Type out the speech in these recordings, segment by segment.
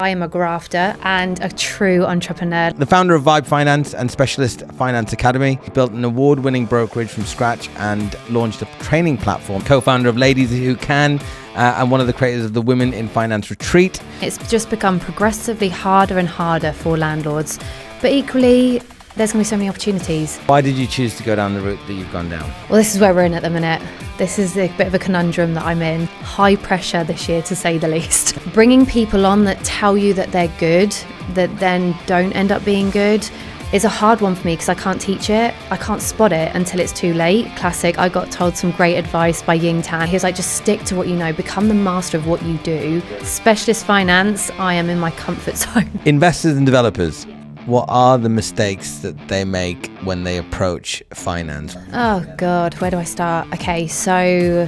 I am a grafter and a true entrepreneur. The founder of Vibe Finance and Specialist Finance Academy, built an award-winning brokerage from scratch and launched a training platform. Co-founder of Ladies Who Can and one of the creators of the Women in Finance Retreat. It's just become progressively harder and harder for landlords, but equally there's going to be so many opportunities. Why did you choose to go down the route that you've gone down? Well, this is where we're in at the minute. This is a bit of a conundrum that I'm in. High pressure this year, to say the least. Bringing people on that tell you that they're good, that then don't end up being good, is a hard one for me because I can't teach it. I can't spot it until it's too late. Classic, I got told some great advice by Ying Tan. He was like, just stick to what you know, become the master of what you do. Specialist finance, I am in my comfort zone. Investors and developers, what are the mistakes that they make when they approach finance? Oh God, where do I start? Okay, so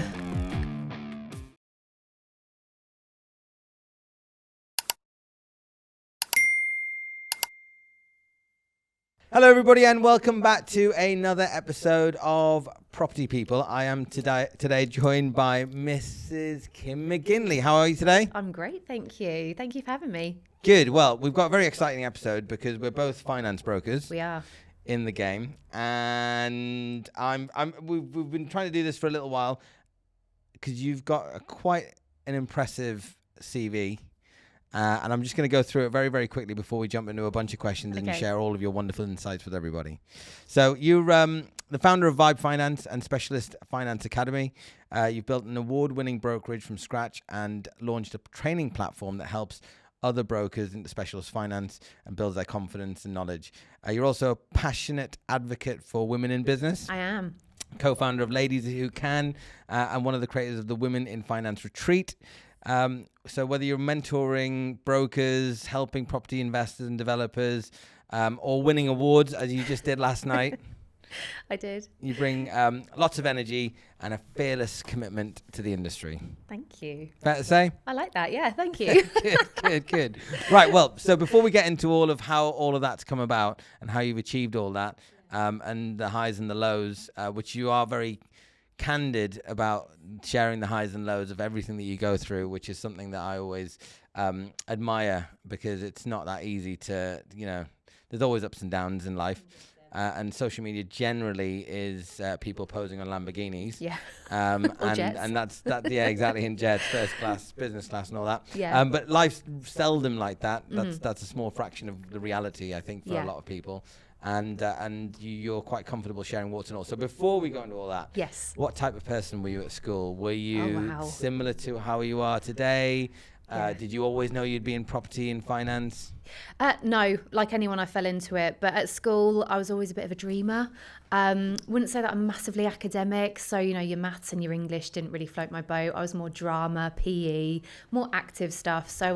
Hello everybody and welcome back to another episode of Property People. I am today joined by Mrs. Kim McGinley. How are you today? I'm great, thank you. Thank you for having me. Good. Well, we've got a very exciting episode because we're both finance brokers. We are. In the game, and we've been trying to do this for a little while because you've got quite an impressive CV. And I'm just going to go through it very, very quickly before we jump into a bunch of questions and you share all of your wonderful insights with everybody. So you're the founder of Vibe Finance and Specialist Finance Academy. You've built an award-winning brokerage from scratch and launched a training platform that helps other brokers into specialist finance and builds their confidence and knowledge. You're also a passionate advocate for women in business. I am. Co-founder of Ladies Who Can and one of the creators of the Women in Finance Retreat. So whether you're mentoring brokers, helping property investors and developers, or winning awards, as you just did last night. I did. You bring lots of energy and a fearless commitment to the industry. Thank you. Fair to say? I like that. Yeah, thank you. Good. Right, well, so before we get into all of how all of that's come about and how you've achieved all that, and the highs and the lows, which you are very candid about sharing the highs and lows of everything that you go through, which is something that I always admire because it's not that easy to, there's always ups and downs in life. And social media generally is people posing on Lamborghinis. Yeah. And jets. and that's yeah, exactly, in jets, first class, business class and all that. Yeah. But life's seldom like that. That's a small fraction of the reality, I think, for a lot of people. And you're quite comfortable sharing warts and all. So before we go into all that, Yes. what type of person were you at school? Were you wow. similar to how you are today? Yeah. Did you always know you'd be in property and finance? No, like anyone, I fell into it. But at school, I was always a bit of a dreamer. Wouldn't say that I'm massively academic. So, your maths and your English didn't really float my boat. I was more drama, PE, more active stuff. So,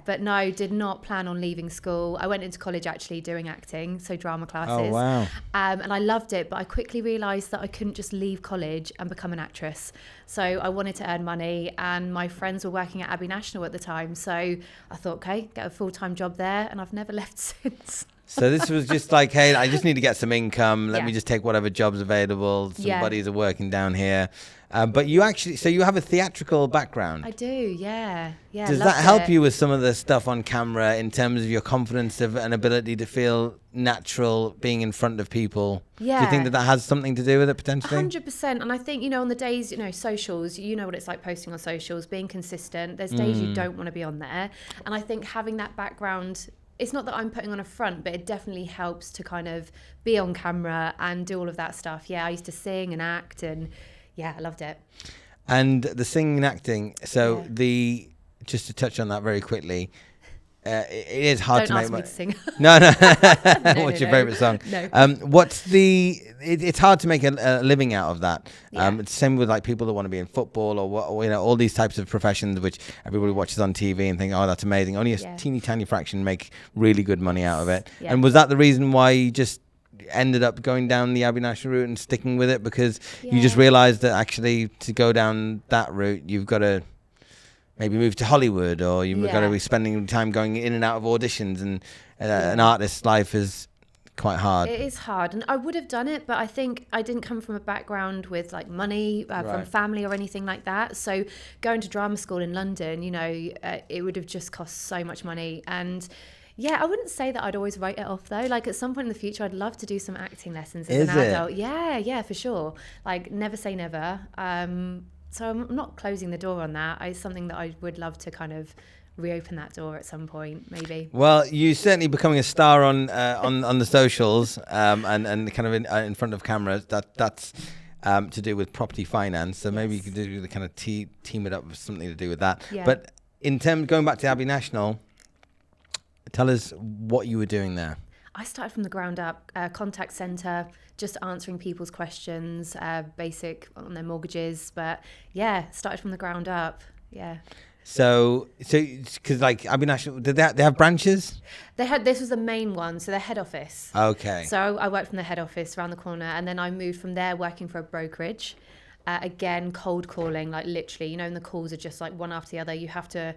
but no, did not plan on leaving school. I went into college actually doing acting, so drama classes. Oh, wow. And I loved it, but I quickly realised that I couldn't just leave college and become an actress. So I wanted to earn money, and my friends were working at Abbey National at the time. So I thought, okay, get a full-time job there, and I've never left since. So this was just like, hey, I just need to get some income. Let Yeah. me just take whatever job's available. Some Yeah. buddies are working down here. But you actually, so you have a theatrical background. I do, yeah. Does that help you with some of the stuff on camera in terms of your confidence and ability to feel natural being in front of people? Yeah. Do you think that has something to do with it potentially? 100%. And I think, on the days, socials, what it's like posting on socials, being consistent. There's days you don't want to be on there. And I think having that background, it's not that I'm putting on a front, but it definitely helps to kind of be on camera and do all of that stuff. Yeah, I used to sing and act, and yeah, I loved it. And the singing and acting, so just to touch on that very quickly, it is hard Don't to make ask me to sing. No. No, What's no, your favorite song? No. It's hard to make a living out of that. Yeah. It's the same with like people that want to be in football or all these types of professions which everybody watches on TV and think, oh, that's amazing. Only a teeny tiny fraction make really good money out of it. Yeah. And was that the reason why you just ended up going down the Abbey National route and sticking with it, because you just realized that actually to go down that route you've got to maybe move to Hollywood, or you've got to be spending time going in and out of auditions, and an artist's life is quite hard. It is hard, and I would have done it, but I think I didn't come from a background with like money from family or anything like that. So going to drama school in London, it would have just cost so much money. And yeah, I wouldn't say that I'd always write it off though. Like at some point in the future, I'd love to do some acting lessons as an adult. Yeah, for sure. Like never say never. So I'm not closing the door on that. It's something that I would love to kind of reopen that door at some point, maybe. Well, you certainly becoming a star on the socials and kind of in front of cameras. That's to do with property finance. So maybe you could do the kind of team it up with something to do with that. Yeah. But in terms going back to Abbey National, tell us what you were doing there. I started from the ground up, contact centre, just answering people's questions, basic on their mortgages. But yeah, started from the ground up. Yeah. So because like Abbey National, they have branches? This was the main one, so their head office. Okay. So I worked from the head office around the corner, and then I moved from there working for a brokerage. Again, cold calling, like literally, and the calls are just like one after the other. You have to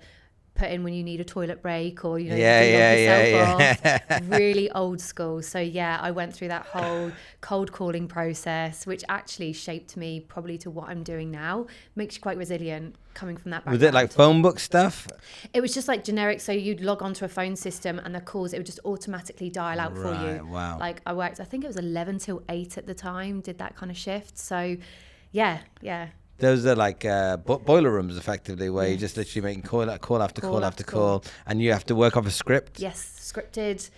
put in when you need a toilet break or off. Really old school. So yeah, I went through that whole cold calling process, which actually shaped me probably to what I'm doing now. Makes you quite resilient coming from that background. Was it like phone book stuff? It was just like generic. So you'd log onto a phone system and the calls, it would just automatically dial out for you. Wow. Like I worked, I think it was 11 till 8 at the time, did that kind of shift. So yeah. Those are like boiler rooms, effectively, where you're just literally making call after call, and you have to work off a script. Yes, scripted.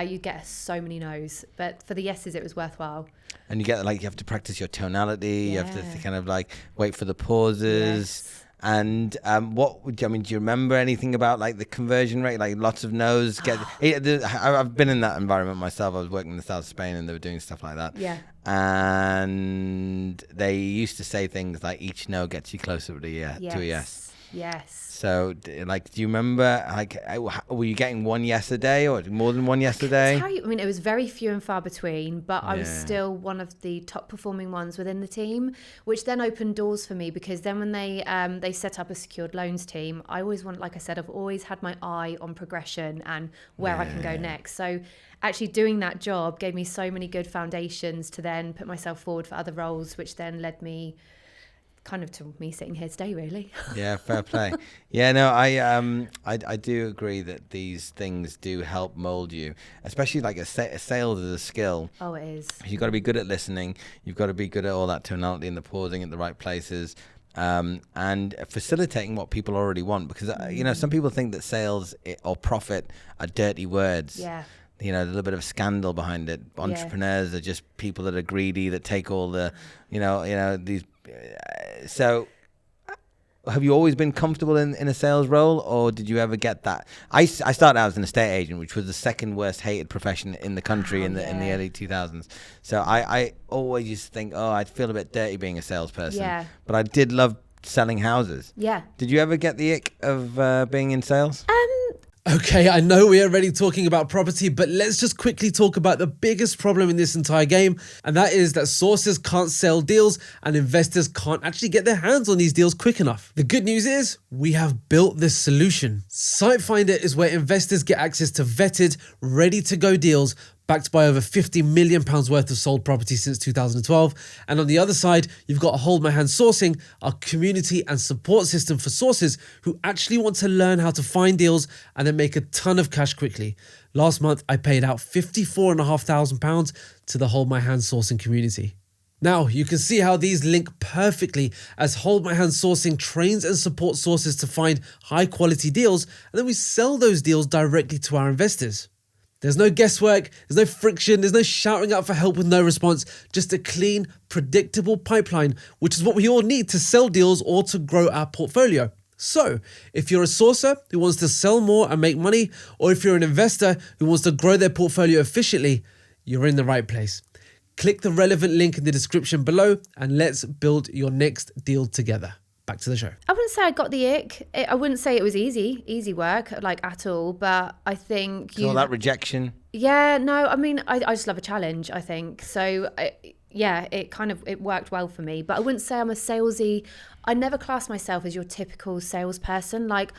You get so many no's, but for the yeses, it was worthwhile. And you have to practice your tonality. You have to kind of like wait for the pauses. Yes. And do you remember anything about like the conversion rate? Like lots of no's. I've been in that environment myself. I was working in the south of Spain, and they were doing stuff like that. Yeah. And they used to say things like each no gets you closer to a yes. Yes. So, do you remember, were you getting one yes a day or more than one yes a day? It was very few and far between, but I was still one of the top performing ones within the team, which then opened doors for me because then when they set up a secured loans team, I always like I said, I've always had my eye on progression and where I can go next. So actually doing that job gave me so many good foundations to then put myself forward for other roles, which then led me kind of to me sitting here today, really. Yeah, fair play. Yeah, no, I do agree that these things do help mold you, especially like a sales is a skill. Oh, it is. You've got to be good at listening. You've got to be good at all that tonality and the pausing at the right places, and facilitating what people already want. Because some people think that sales or profit are dirty words. Yeah. A little bit of scandal behind it. Entrepreneurs are just people that are greedy, that take all the, these. So have you always been comfortable in a sales role, or did you ever get that? I started out as an estate agent, which was the second worst hated profession in the country in the early 2000s. So I always used to think, I'd feel a bit dirty being a salesperson. Yeah. But I did love selling houses. Yeah. Did you ever get the ick of being in sales? Okay, I know we are already talking about property, but let's just quickly talk about the biggest problem in this entire game, and that is that sources can't sell deals and investors can't actually get their hands on these deals quick enough. The good news is we have built this solution. SiteFinder is where investors get access to vetted, ready-to-go deals backed by over £50 million worth of sold property since 2012. And on the other side, you've got Hold My Hand Sourcing, our community and support system for sources who actually want to learn how to find deals and then make a ton of cash quickly. Last month, I paid out £54,500 to the Hold My Hand Sourcing community. Now, you can see how these link perfectly as Hold My Hand Sourcing trains and supports sources to find high quality deals, and then we sell those deals directly to our investors. There's no guesswork, there's no friction, there's no shouting out for help with no response, just a clean, predictable pipeline, which is what we all need to sell deals or to grow our portfolio. So, if you're a sourcer who wants to sell more and make money, or if you're an investor who wants to grow their portfolio efficiently, you're in the right place. Click the relevant link in the description below and let's build your next deal together. Back to the show. I wouldn't say I got the ick. I wouldn't say it was easy work, like at all. But I think all that rejection. Yeah, no. I just love a challenge. I think so. It worked well for me. But I wouldn't say I'm a salesy. I never class myself as your typical salesperson. Like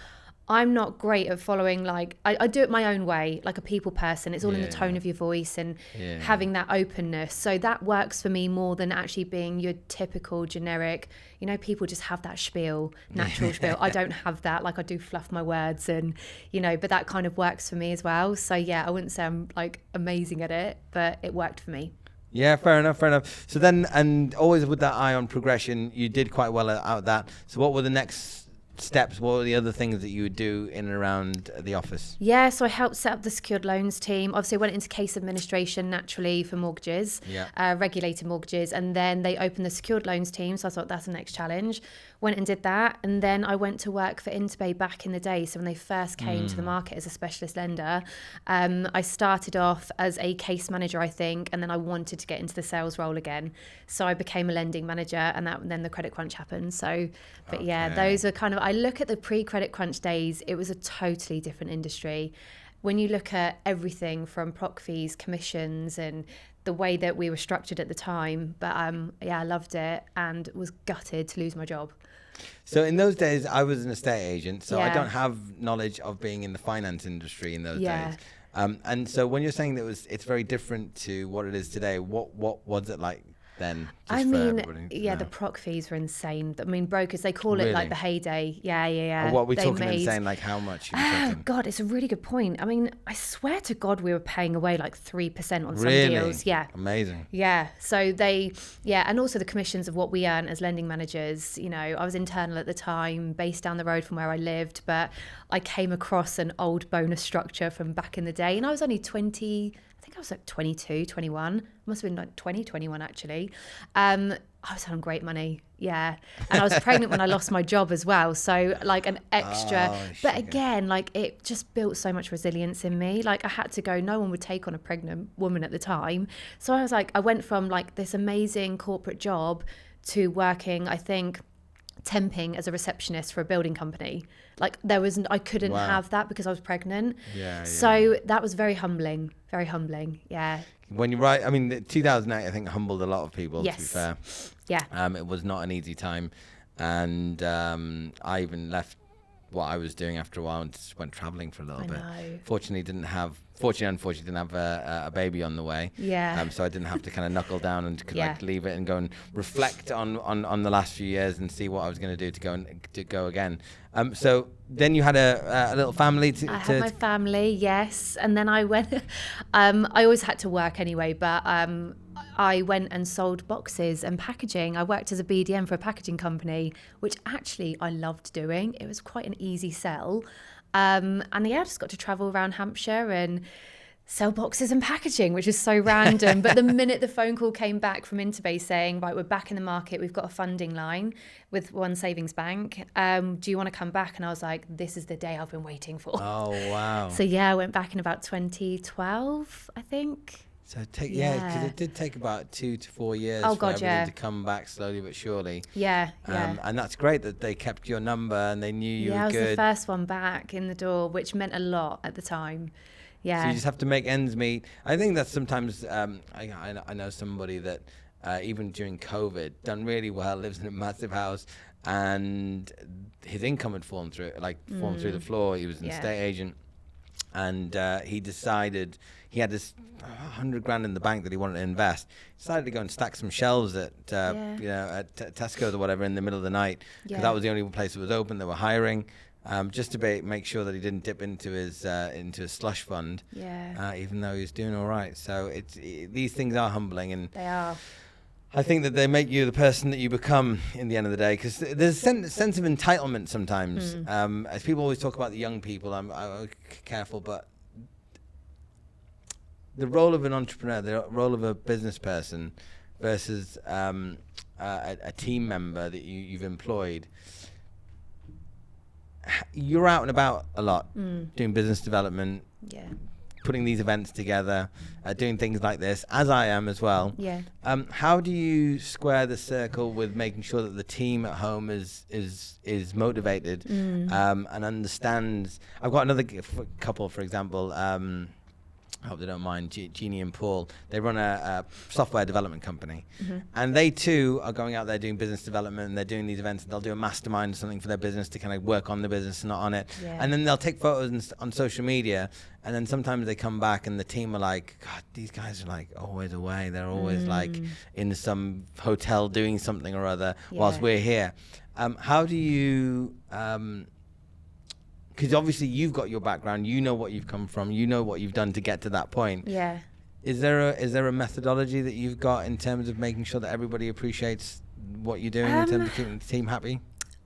I'm not great at following, like, I do it my own way, like a people person. It's all in the Yeah. tone of your voice and Yeah. having that openness. So that works for me more than actually being your typical generic, you know, people just have that spiel, natural spiel. I don't have that. Like, I do fluff my words and, you know, but that kind of works for me as well. So yeah, I wouldn't say I'm like amazing at it, but it worked for me. Yeah, fair enough. So then, and always with that eye on progression, you did quite well out of that. So what were the next steps? What were the other things that you would do in and around the office? Yeah, so I helped set up the secured loans team. Obviously, I went into case administration naturally for mortgages, regulated mortgages, and then they opened the secured loans team. So I thought that's the next challenge. Went and did that, and then I went to work for Interbay back in the day. So when they first came to the market as a specialist lender, I started off as a case manager, I think, and then I wanted to get into the sales role again. So I became a lending manager, and then the credit crunch happened. So, but yeah, those are kind of, I look at the pre-credit crunch days, it was a totally different industry. When you look at everything from proc fees, commissions, and the way that we were structured at the time, but yeah, I loved it and was gutted to lose my job. So in those days, I was an estate agent, so I Yeah. don't have knowledge of being in the finance industry in those Yeah. days. And so when you're saying that it's very different to what it is today, what was it like then? I just for mean, everybody to yeah, know? the proc fees were insane. I mean, brokers, they call it Really? like the heyday. Yeah. What are we They talking made- insane? Like how much are we Oh, talking? God, it's a really good point. I mean, I swear to God, we were paying away like 3% on some Really? deals. Yeah. Amazing. Yeah. So and also the commissions of what we earn as lending managers. You know, I was internal at the time, based down the road from where I lived, but I came across an old bonus structure from back in the day, and I was only 20. I think I was like 22, 21. Must have been like 20, 21 actually. I was on great money. Yeah. And I was pregnant when I lost my job as well. So like an extra, but again, like it just built so much resilience in me. Like I had to go, no one would take on a pregnant woman at the time. So I was like, I went from like this amazing corporate job to working, I think, temping as a receptionist for a building company. Like I couldn't have that because I was pregnant. So that was very humbling. Yeah. When you're right, I mean, 2008, I think, humbled a lot of people, Yes. to be fair. Yeah. It was not an easy time. And I even left what I was doing after a while and just went traveling for a little bit. know. Unfortunately, didn't have a baby on the way. Yeah. So I didn't have to kind of knuckle down and could Yeah. like leave it and go and reflect on the last few years and see what I was going to do to go again. So then you had a little family I had my family, yes. And then I went, I always had to work anyway, but I went and sold boxes and packaging. I worked as a BDM for a packaging company, which actually I loved doing. It was quite an easy sell. And yeah, I just got to travel around Hampshire and sell boxes and packaging, which is so random. But the minute the phone call came back from Interbay saying, right, we're back in the market, we've got a funding line with one savings bank. Do you want to come back? And I was like, this is the day I've been waiting for. Oh, wow. So yeah, I went back in about 2012, I think. So because it did take about 2 to 4 years Oh, for God, everything yeah. to come back slowly but surely. Yeah. And that's great that they kept your number and they knew you I were was good. the first one back in the door, which meant a lot at the time. Yeah. So you just have to make ends meet. I think that sometimes I know somebody that even during COVID done really well, lives in a massive house, and his income had fallen through the floor. He was an estate agent, and he decided he had this 100 grand in the bank that he wanted to invest. Decided to go and stack some shelves at at Tesco's or whatever in the middle of the night, because that was the only place that was open. They were hiring. Just to make sure that he didn't dip into his slush fund, even though he was doing all right. So these things are humbling, and They are. I think that they make you the person that you become in the end of the day, because there's a sense of entitlement sometimes. As people always talk about the young people, I'm careful, but the role of an entrepreneur, the role of a business person versus a team member that you've employed, you're out and about a lot, doing business development, putting these events together, doing things like this, as I am as well. Yeah. How do you square the circle with making sure that the team at home is motivated and understands? I've got another couple, for example. I hope they don't mind, Jeannie and Paul, they run a software development company. And they too are going out there doing business development, and they're doing these events, and they'll do a mastermind or something for their business to kind of work on the business and not on it. And then they'll take photos on social media, and then sometimes they come back and the team are like, God, these guys are like always away. They're always like in some hotel doing something or other whilst we're here. How do you... because obviously you've got your background, you know what you've come from, you know what you've done to get to that point. Yeah. Is there a methodology that you've got in terms of making sure that everybody appreciates what you're doing in terms of keeping the team happy?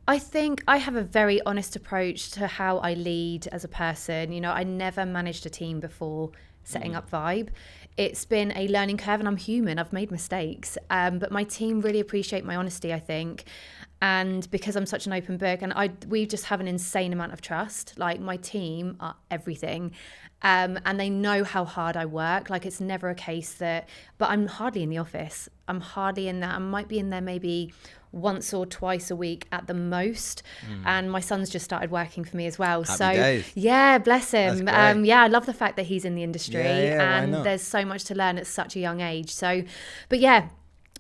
I think I have a very honest approach to how I lead as a person. You know, I never managed a team before setting up Vibe. It's been a learning curve, and I'm human. I've made mistakes. But my team really appreciate my honesty, I think. And because I'm such an open book, and we just have an insane amount of trust. Like, my team are everything. And they know how hard I work. Like, it's never a case that, but I'm hardly in the office. I'm hardly in there. I might be in there maybe once or twice a week at the most. And my son's just started working for me as well. Happy days. Yeah, bless him. I love the fact that he's in the industry, and why not? there's so much to learn at such a young age. So, but yeah,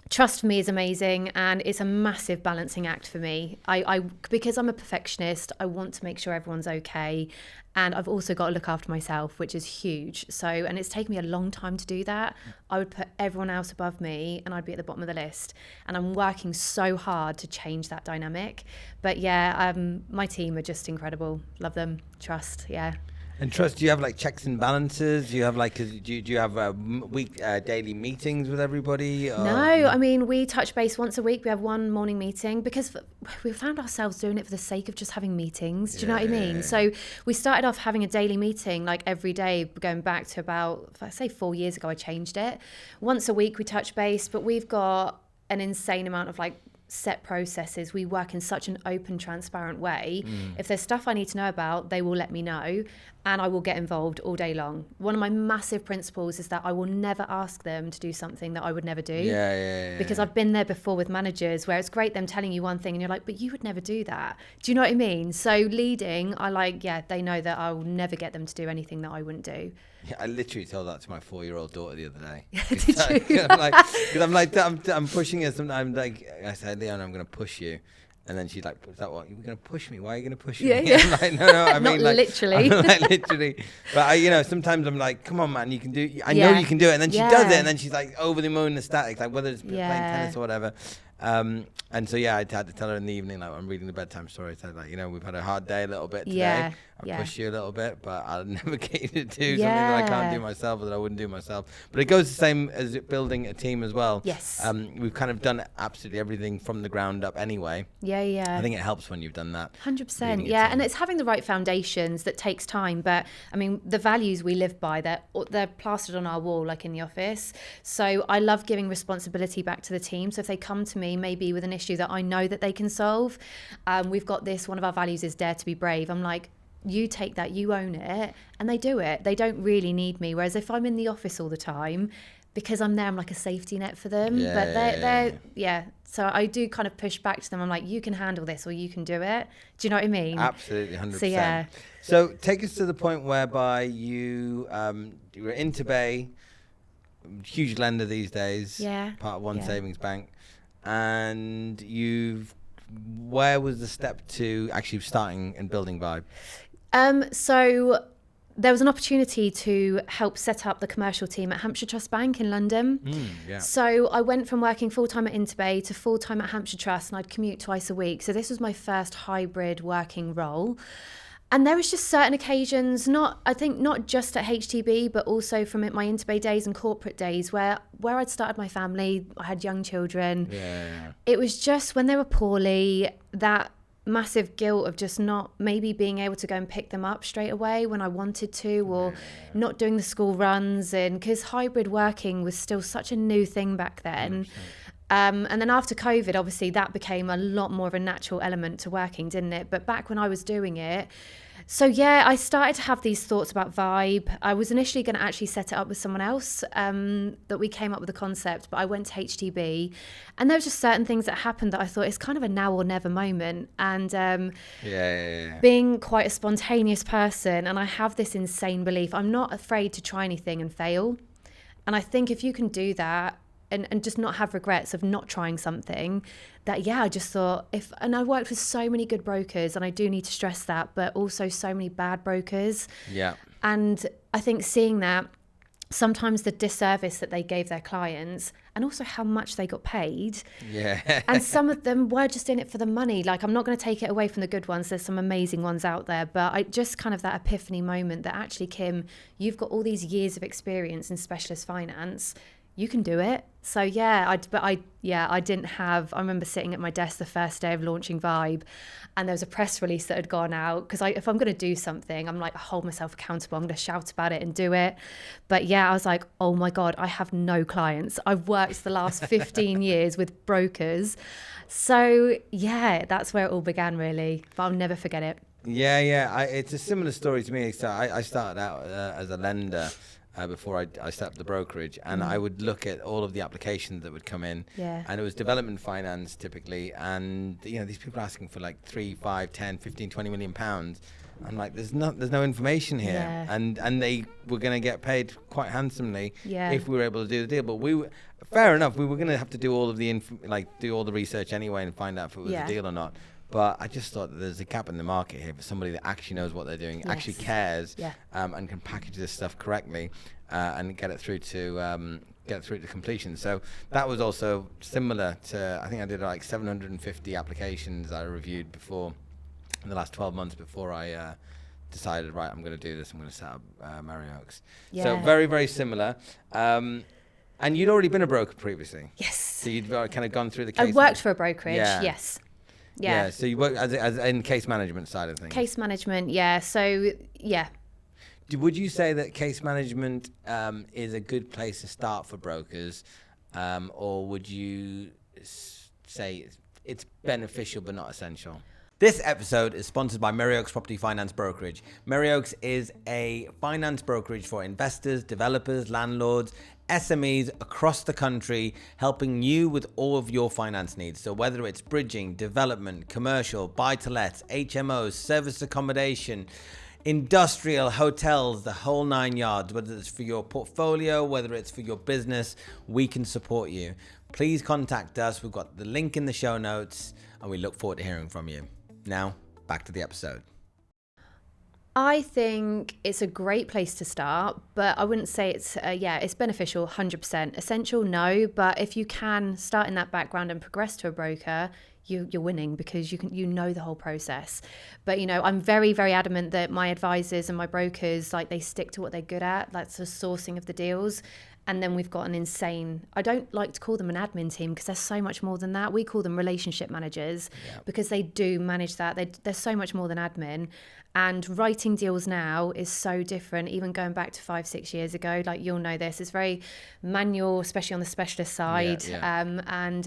trust for me is amazing, and it's a massive balancing act for me. I because I'm a perfectionist, I want to make sure everyone's okay, and I've also got to look after myself, which is huge. So, and it's taken me a long time to do that. I would put everyone else above me, and I'd be at the bottom of the list. And I'm working so hard to change that dynamic. But yeah, my team are just incredible. Love them. Trust. Yeah. And trust, do you have like checks and balances? Do you have like, do you have daily meetings with everybody? Or? No, I mean, we touch base once a week. We have one morning meeting because we found ourselves doing it for the sake of just having meetings. Do you know what I mean? So we started off having a daily meeting like every day, going back to about, if I say 4 years ago, I changed it. Once a week we touch base, but we've got an insane amount of like set processes. We work in such an open, transparent way. If there's stuff I need to know about, they will let me know, and I will get involved all day long. One of my massive principles is that I will never ask them to do something that I would never do. Because I've been there before with managers where it's great them telling you one thing and you're like, but you would never do that. Do you know what I mean? So leading, they know that I will never get them to do anything that I wouldn't do. Yeah, I literally told that to my 4-year-old daughter the other day. Did you? I'm pushing her. I'm like, I said, Leon, I'm going to push you. And then she's like, is that what? You're going to push me? Why are you going to push me? I'm like, no, I mean, not literally. I'm like, literally. But, sometimes I'm like, come on, man, you can do it. I know you can do it. And then she does it. And then she's like over the moon ecstatic, like whether it's playing tennis or whatever. And so, I had to tell her in the evening, like, I'm reading the bedtime story. I said, like, we've had a hard day a little bit today. I pushed you a little bit, but I'll never get you to do something that I can't do myself or that I wouldn't do myself. But it goes the same as building a team as well. Yes. We've kind of done absolutely everything from the ground up anyway. I think it helps when you've done that. 100%. Yeah, and it's having the right foundations that takes time. But I mean, the values we live by, they're plastered on our wall, like in the office. So I love giving responsibility back to the team. So if they come to me maybe with an issue that I know that they can solve, we've got this. One of our values is dare to be brave. I'm like, you take that, you own it, and they do it. They don't really need me. Whereas if I'm in the office all the time, because I'm there, I'm like a safety net for them. So I do kind of push back to them. I'm like, you can handle this, or you can do it. Do you know what I mean? Absolutely, 100%. So yeah. So take us to the point whereby you were into Bay, huge lender these days. Part of One Savings Bank, and where was the step to actually starting and building Vibe? So there was an opportunity to help set up the commercial team at Hampshire Trust Bank in London. So I went from working full-time at Interbay to full-time at Hampshire Trust, and I'd commute twice a week. So this was my first hybrid working role. And there was just certain occasions, not just at HTB, but also from my Interbay days and corporate days where I'd started my family, I had young children. It was just when they were poorly, that massive guilt of just not maybe being able to go and pick them up straight away when I wanted to, or not doing the school runs, and because hybrid working was still such a new thing back then. And then after COVID, obviously that became a lot more of a natural element to working, didn't it? But back when I was doing it, So yeah, I started to have these thoughts about Vibe. I was initially going to actually set it up with someone else, that we came up with the concept, but I went to HTB, and there was just certain things that happened that I thought it's kind of a now or never moment. And being quite a spontaneous person, and I have this insane belief, I'm not afraid to try anything and fail. And I think if you can do that, and just not have regrets of not trying something, that I just thought, and I worked with so many good brokers, and I do need to stress that, but also so many bad brokers. Yeah. And I think seeing that, sometimes the disservice that they gave their clients, and also how much they got paid. Yeah. And some of them were just in it for the money. Like, I'm not going to take it away from the good ones. There's some amazing ones out there, but I just kind of that epiphany moment that actually, Kim, you've got all these years of experience in specialist finance. You can do it. So I didn't have, I remember sitting at my desk the first day of launching Vibe, and there was a press release that had gone out, because if I'm going to do something, I'm like, I hold myself accountable. I'm going to shout about it and do it. But I was like, oh my God, I have no clients. I've worked the last 15 years with brokers. So that's where it all began, really. But I'll never forget it. It's a similar story to me. So I started out as a lender before I set up the brokerage, and I would look at all of the applications that would come in, and it was development finance typically, and these people are asking for like 3, 5, 10, 15, 20 million pounds. I'm like, there's no information here, and they were going to get paid quite handsomely if we were able to do the deal. But fair enough, we were going to have to do all of the do all the research anyway and find out if it was a deal or not. But I just thought that there's a gap in the market here for somebody that actually knows what they're doing, actually cares, and can package this stuff correctly, and get it through to completion. So that was also similar to, I think I did like 750 applications I reviewed in the last 12 months before I decided, right, I'm going to do this. I'm going to set up Mary Oaks. So very, very similar. And you'd already been a broker previously. Yes. So you'd kind of gone through the case. I worked for a brokerage. Yes. Yeah, so you work as in case management side of things. Case management, So, Would you say that case management is a good place to start for brokers, or would you say it's beneficial but not essential? This episode is sponsored by Mary Oaks Property Finance Brokerage. Mary Oaks is a finance brokerage for investors, developers, landlords, SMEs across the country, helping you with all of your finance needs. So whether it's bridging, development, commercial, buy-to-lets, HMOs, service accommodation, industrial, hotels, the whole 9 yards, whether it's for your portfolio, whether it's for your business, we can support you. Please contact us. We've got the link in the show notes, and we look forward to hearing from you. Now, back to the episode. I think it's a great place to start, but I wouldn't say it's beneficial 100%. Essential, no, but if you can start in that background and progress to a broker, you're winning, because you know the whole process. But I'm very, very adamant that my advisors and my brokers, they stick to what they're good at. That's the sourcing of the deals. And then we've got an insane, I don't like to call them an admin team, because there's so much more than that. We call them relationship managers, because they do manage that. They're so much more than admin. And writing deals now is so different, even going back to 5-6 years ago. You'll know this, it's very manual, especially on the specialist side, and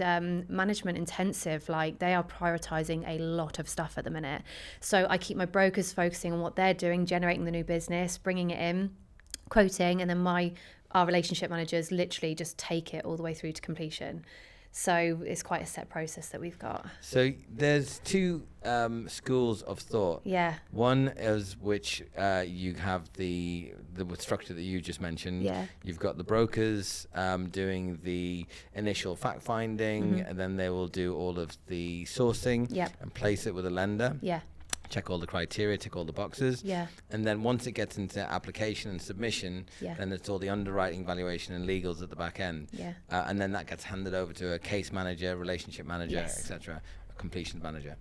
management intensive. They are prioritizing a lot of stuff at the minute. So I keep my brokers focusing on what they're doing, generating the new business, bringing it in, quoting, and then our relationship managers literally just take it all the way through to completion. So it's quite a set process that we've got. So there's two schools of thought. Yeah. One is which you have the structure that you just mentioned. Yeah. You've got the brokers doing the initial fact finding, and then they will do all of the sourcing and place it with a lender. Yeah. Check all the criteria, tick all the boxes. Yeah. And then once it gets into application and submission, then it's all the underwriting, valuation, and legals at the back end. Yeah. And then that gets handed over to a case manager, relationship manager, etc., a completions manager.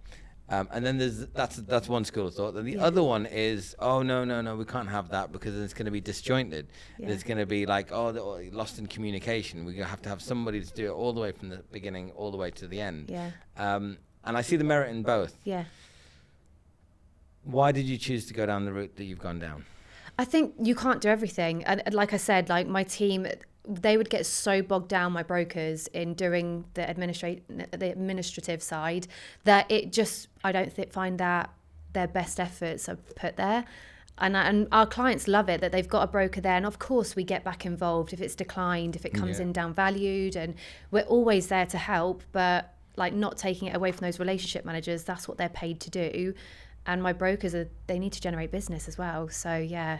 And then that's one school of thought. And the other one is, oh, no, we can't have that, because it's going to be disjointed. There's going to be lost in communication. We're going to have somebody to do it all the way from the beginning all the way to the end. Yeah. And I see the merit in both. Yeah. Why did you choose to go down the route that you've gone down? I think you can't do everything. And like I said, my team, they would get so bogged down, my brokers, in doing the administrative side, that it just, I don't find that their best efforts are put there. And our clients love it that they've got a broker there. And of course, we get back involved if it's declined, if it comes in downvalued, and we're always there to help. But like not taking it away from those relationship managers, that's what they're paid to do. And my brokers they need to generate business as well. So yeah.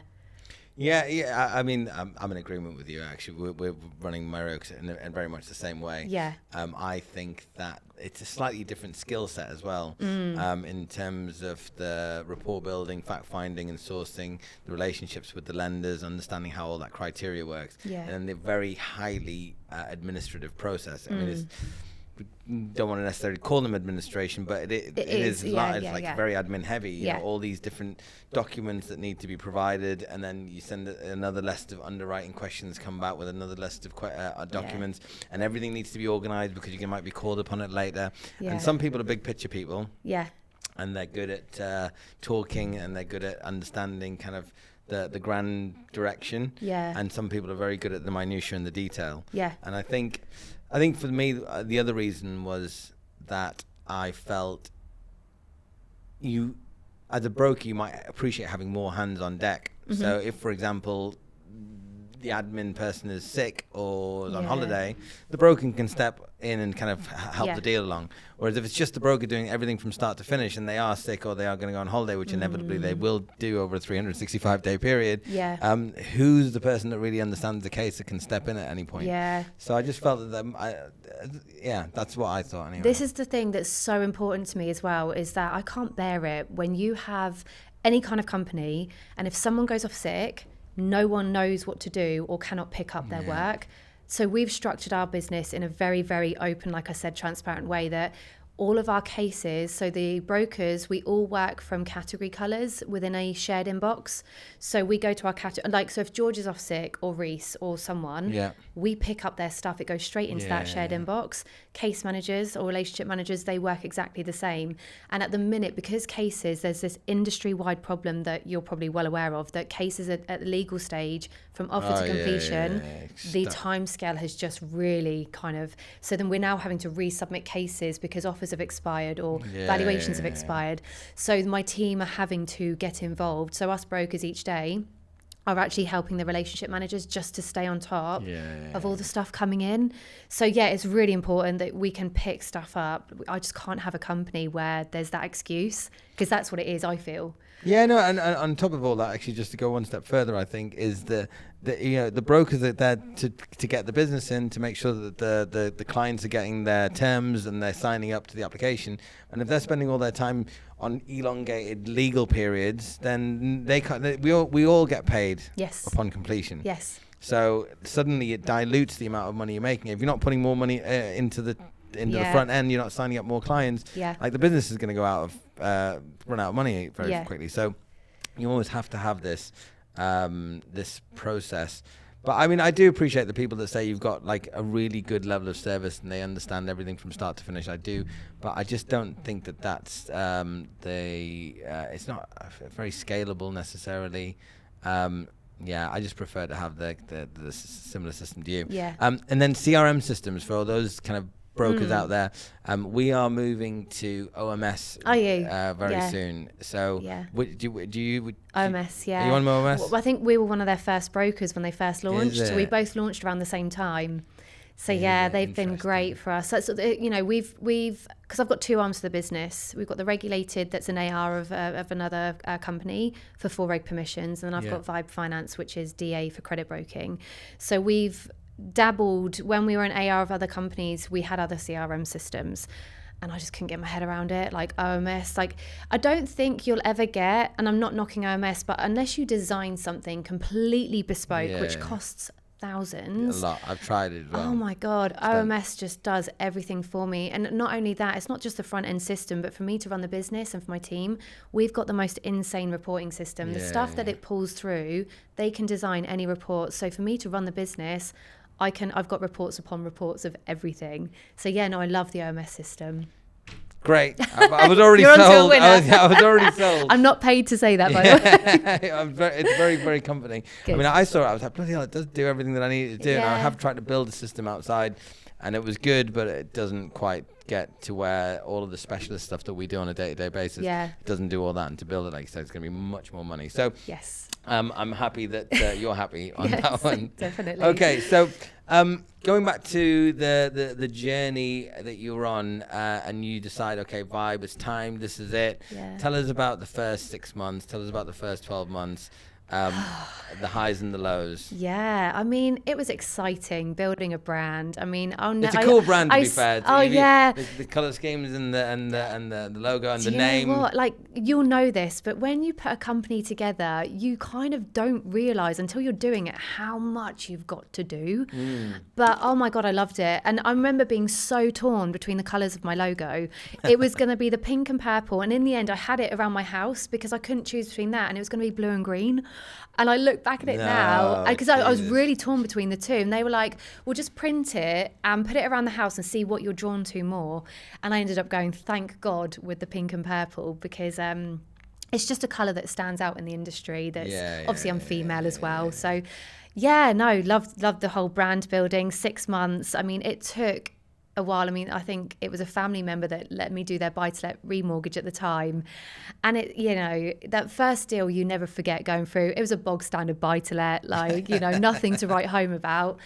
Yeah. I mean, I'm in agreement with you. Actually, we're running Mario's in very much the same way. Yeah. I think that it's a slightly different skill set as well, in terms of the rapport building, fact finding, and sourcing, the relationships with the lenders, understanding how all that criteria works, and the very highly administrative process. I mean, we don't want to necessarily call them administration, but it is very admin heavy. You know, all these different documents that need to be provided, and then you send another list of underwriting questions, come back with another list of documents, and everything needs to be organized because you might be called upon it later. And some people are big picture people. And they're good at talking, and they're good at understanding kind of the grand direction. And some people are very good at the minutiae and the detail. And I think for me, the other reason was that I felt as a broker, you might appreciate having more hands on deck. So if, for example, the admin person is sick or is on holiday, the broker can step in and kind of help the deal along. Whereas if it's just the broker doing everything from start to finish, and they are sick or they are going to go on holiday, which inevitably they will do over a 365-day period, who's the person that really understands the case that can step in at any point? So I just felt that, that's what I thought anyway. This is the thing that's so important to me as well, is that I can't bear it when you have any kind of company, and if someone goes off sick, no one knows what to do or cannot pick up their work. So we've structured our business in a very, very open, like I said, transparent way, that all of our cases, so the brokers, we all work from category colours within a shared inbox. So we go to our category, like, so if George is off sick or Reese or someone, we pick up their stuff. It goes straight into that shared inbox. Case managers or relationship managers, they work exactly the same. And at the minute, because cases, there's this industry-wide problem that you're probably well aware of, that cases at the legal stage, from offer to completion, the timescale has just really kind of, so then we're now having to resubmit cases because offers have expired or valuations have expired. So my team are having to get involved. So us brokers each day are actually helping the relationship managers just to stay on top of all the stuff coming in. So it's really important that we can pick stuff up. I just can't have a company where there's that excuse, because that's what it is, I feel. And on top of all that, actually, just to go one step further, I think is the brokers are there to get the business in, to make sure that the clients are getting their terms and they're signing up to the application. And if they're spending all their time on elongated legal periods, then we all get paid upon completion. So suddenly it dilutes the amount of money you're making. If you're not putting more money into the front end, you're not signing up more clients. Like, the business is going to go run out of money very quickly. So you always have to have this process. But I mean, I do appreciate the people that say you've got like a really good level of service and they understand everything from start to finish. I do, but I just don't think that's it's not very scalable necessarily. I just prefer to have the similar system to you. And then CRM systems for all those kind of brokers out there. We are moving to OMS very soon. So do you OMS, Are you on OMS? Well, I think we were one of their first brokers when they first launched. So we both launched around the same time. So they've been great for us. So we've because I've got two arms to the business. We've got the regulated, that's an AR of another company for full reg permissions, and then I've got Vibe Finance, which is DA for credit broking. So we've dabbled, when we were an AR of other companies, we had other CRM systems, and I just couldn't get my head around it. Like OMS, like I don't think you'll ever get, and I'm not knocking OMS, but unless you design something completely bespoke, which costs thousands. A lot. I've tried it as well. Oh my God. OMS just does everything for me. And not only that, it's not just the front end system, but for me to run the business and for my team, we've got the most insane reporting system. The stuff that it pulls through, they can design any report. So for me to run the business, I've got reports upon reports of everything. So I love the OMS system. Great. I was already sold. I was already sold. I'm not paid to say that, by the way. It's very, very comforting. Good. I mean, I saw it. I was like, bloody hell, it does do everything that I need to do. And I have tried to build a system outside, and it was good, but it doesn't quite get to where all of the specialist stuff that we do on a day-to-day basis doesn't do all that, and to build it, like you said, it's going to be much more money. So yes, I'm happy that you're happy on that one. Definitely. Okay, so going back to the journey that you were on, and you decide, okay, Vibe, it's time, this is it. Yeah. Tell us about the first 6 months. Tell us about the first 12 months. The highs and the lows. Yeah, I mean, it was exciting building a brand. I mean, it's a cool brand, to be fair. The color schemes and the logo and the name. You know what? Like, you'll know this, but when you put a company together, you kind of don't realize until you're doing it how much you've got to do. But oh my God, I loved it. And I remember being so torn between the colors of my logo. It was going to be the pink and purple, and in the end I had it around my house because I couldn't choose between that, and it was going to be blue and green. And I look back at it now, because I was really torn between the two. And they were like, well, just print it and put it around the house and see what you're drawn to more. And I ended up going, thank God, with the pink and purple, because it's just a colour that stands out in the industry. That's obviously I'm female as well. So, loved the whole brand building. 6 months. I mean, it took a while. I mean, I think it was a family member that let me do their buy-to-let remortgage at the time. And it, you know, that first deal you never forget going through. It was a bog standard buy-to-let, like, you know, nothing to write home about.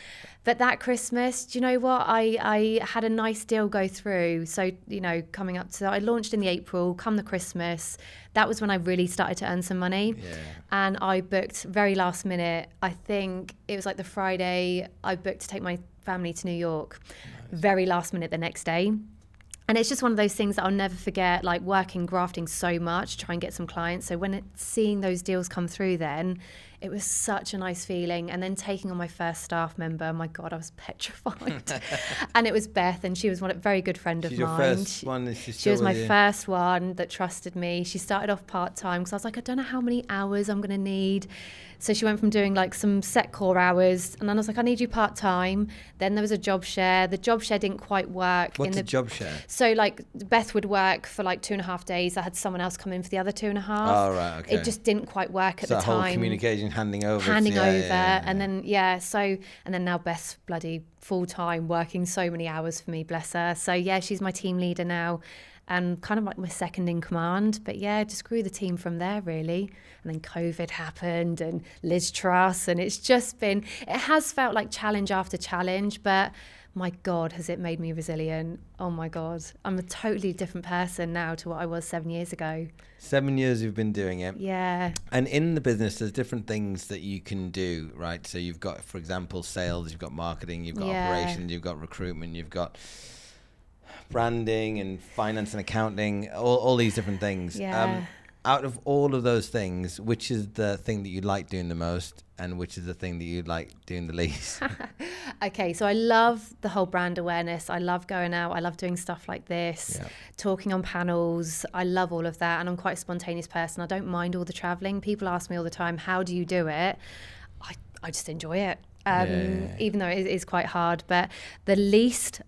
But that Christmas, do you know what? I had a nice deal go through. So, you know, coming up to, I launched in the April, come the Christmas, that was when I really started to earn some money. Yeah. And I booked very last minute. I think it was like the Friday, I booked to take my family to New York. Very last minute the next day. And it's just one of those things that I'll never forget, like working, grafting so much, try and get some clients. So when seeing those deals come through then, it was such a nice feeling. And then taking on my first staff member, my God, I was petrified. And it was Beth, and she was a very good friend of mine. Your first one? Is she was my first one that trusted me. She started off part-time because I was like, I don't know how many hours I'm going to need. So she went from doing like some set core hours, and then I was like, I need you part-time. Then there was a job share. The job share didn't quite work. What's a job share? So like Beth would work for like 2.5 days. I had someone else come in for the other 2.5. Oh, right, okay. It just didn't quite work at the time. So whole communication, handing over. And then, and then now Beth's bloody full-time working so many hours for me, bless her. So yeah, she's my team leader now. And kind of like my second in command. But yeah, just grew the team from there, really. And then COVID happened and Liz Truss. And it has felt like challenge after challenge. But my God, has it made me resilient. Oh my God. I'm a totally different person now to what I was 7 years ago. 7 years you've been doing it. Yeah. And in the business, there's different things that you can do, right? So you've got, for example, sales, you've got marketing, you've got operations, you've got recruitment, you've got branding and finance and accounting, all these different things. Yeah. Out of all of those things, which is the thing that you like doing the most, and which is the thing that you like doing the least? Okay, so I love the whole brand awareness. I love going out. I love doing stuff like this, talking on panels. I love all of that, and I'm quite a spontaneous person. I don't mind all the traveling. People ask me all the time, how do you do it? I just enjoy it, even though it is quite hard. But the least,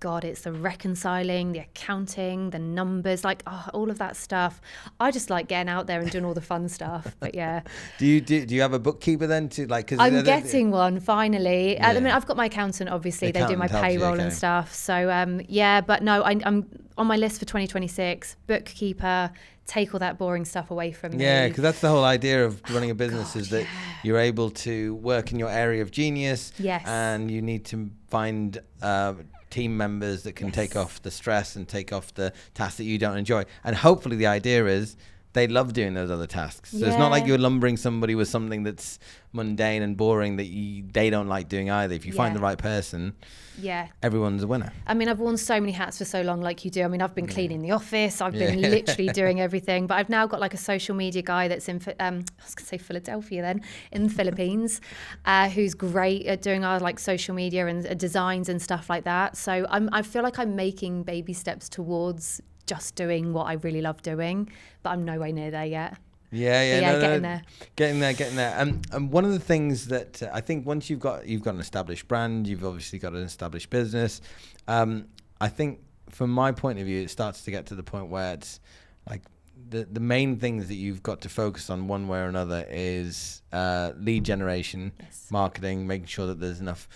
God, it's the reconciling, the accounting, the numbers, like all of that stuff. I just like getting out there and doing all the fun stuff. But yeah. Do you have a bookkeeper then to like? Cause I'm getting one finally. Yeah. I mean, I've got my accountant. Obviously, they do my payroll and stuff. So but no, I'm on my list for 2026. Bookkeeper. Take all that boring stuff away from me. Yeah, because that's the whole idea of running a business, is that you're able to work in your area of genius. Yes. And you need to find team members that can take off the stress and take off the tasks that you don't enjoy. And hopefully the idea is they love doing those other tasks. So it's not like you're lumbering somebody with something that's mundane and boring that they don't like doing either. If you find the right person, everyone's a winner. I mean, I've worn so many hats for so long, like you do. I mean, I've been cleaning the office. I've been literally doing everything. But I've now got like a social media guy that's in, I was going to say Philadelphia then, in the Philippines, who's great at doing our like social media and designs and stuff like that. So I feel like I'm making baby steps towards just doing what I really love doing, but I'm nowhere near there yet. Getting there. And one of the things that I think once you've got an established brand, you've obviously got an established business. I think from my point of view, it starts to get to the point where it's like the main things that you've got to focus on one way or another is lead generation, marketing, making sure that there's enough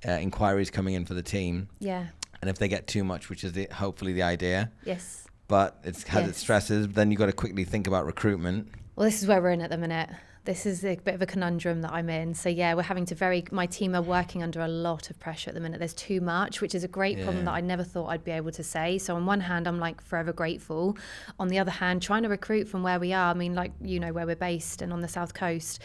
inquiries coming in for the team. Yeah. And if they get too much, which is hopefully the idea, Yes. but it has its stresses, then you've got to quickly think about recruitment. Well, this is where we're in at the minute. This is a bit of a conundrum that I'm in. So yeah, we're having to my team are working under a lot of pressure at the minute. There's too much, which is a great problem that I never thought I'd be able to say. So on one hand, I'm like forever grateful. On the other hand, trying to recruit from where we are, I mean, like, you know, where we're based and on the South Coast,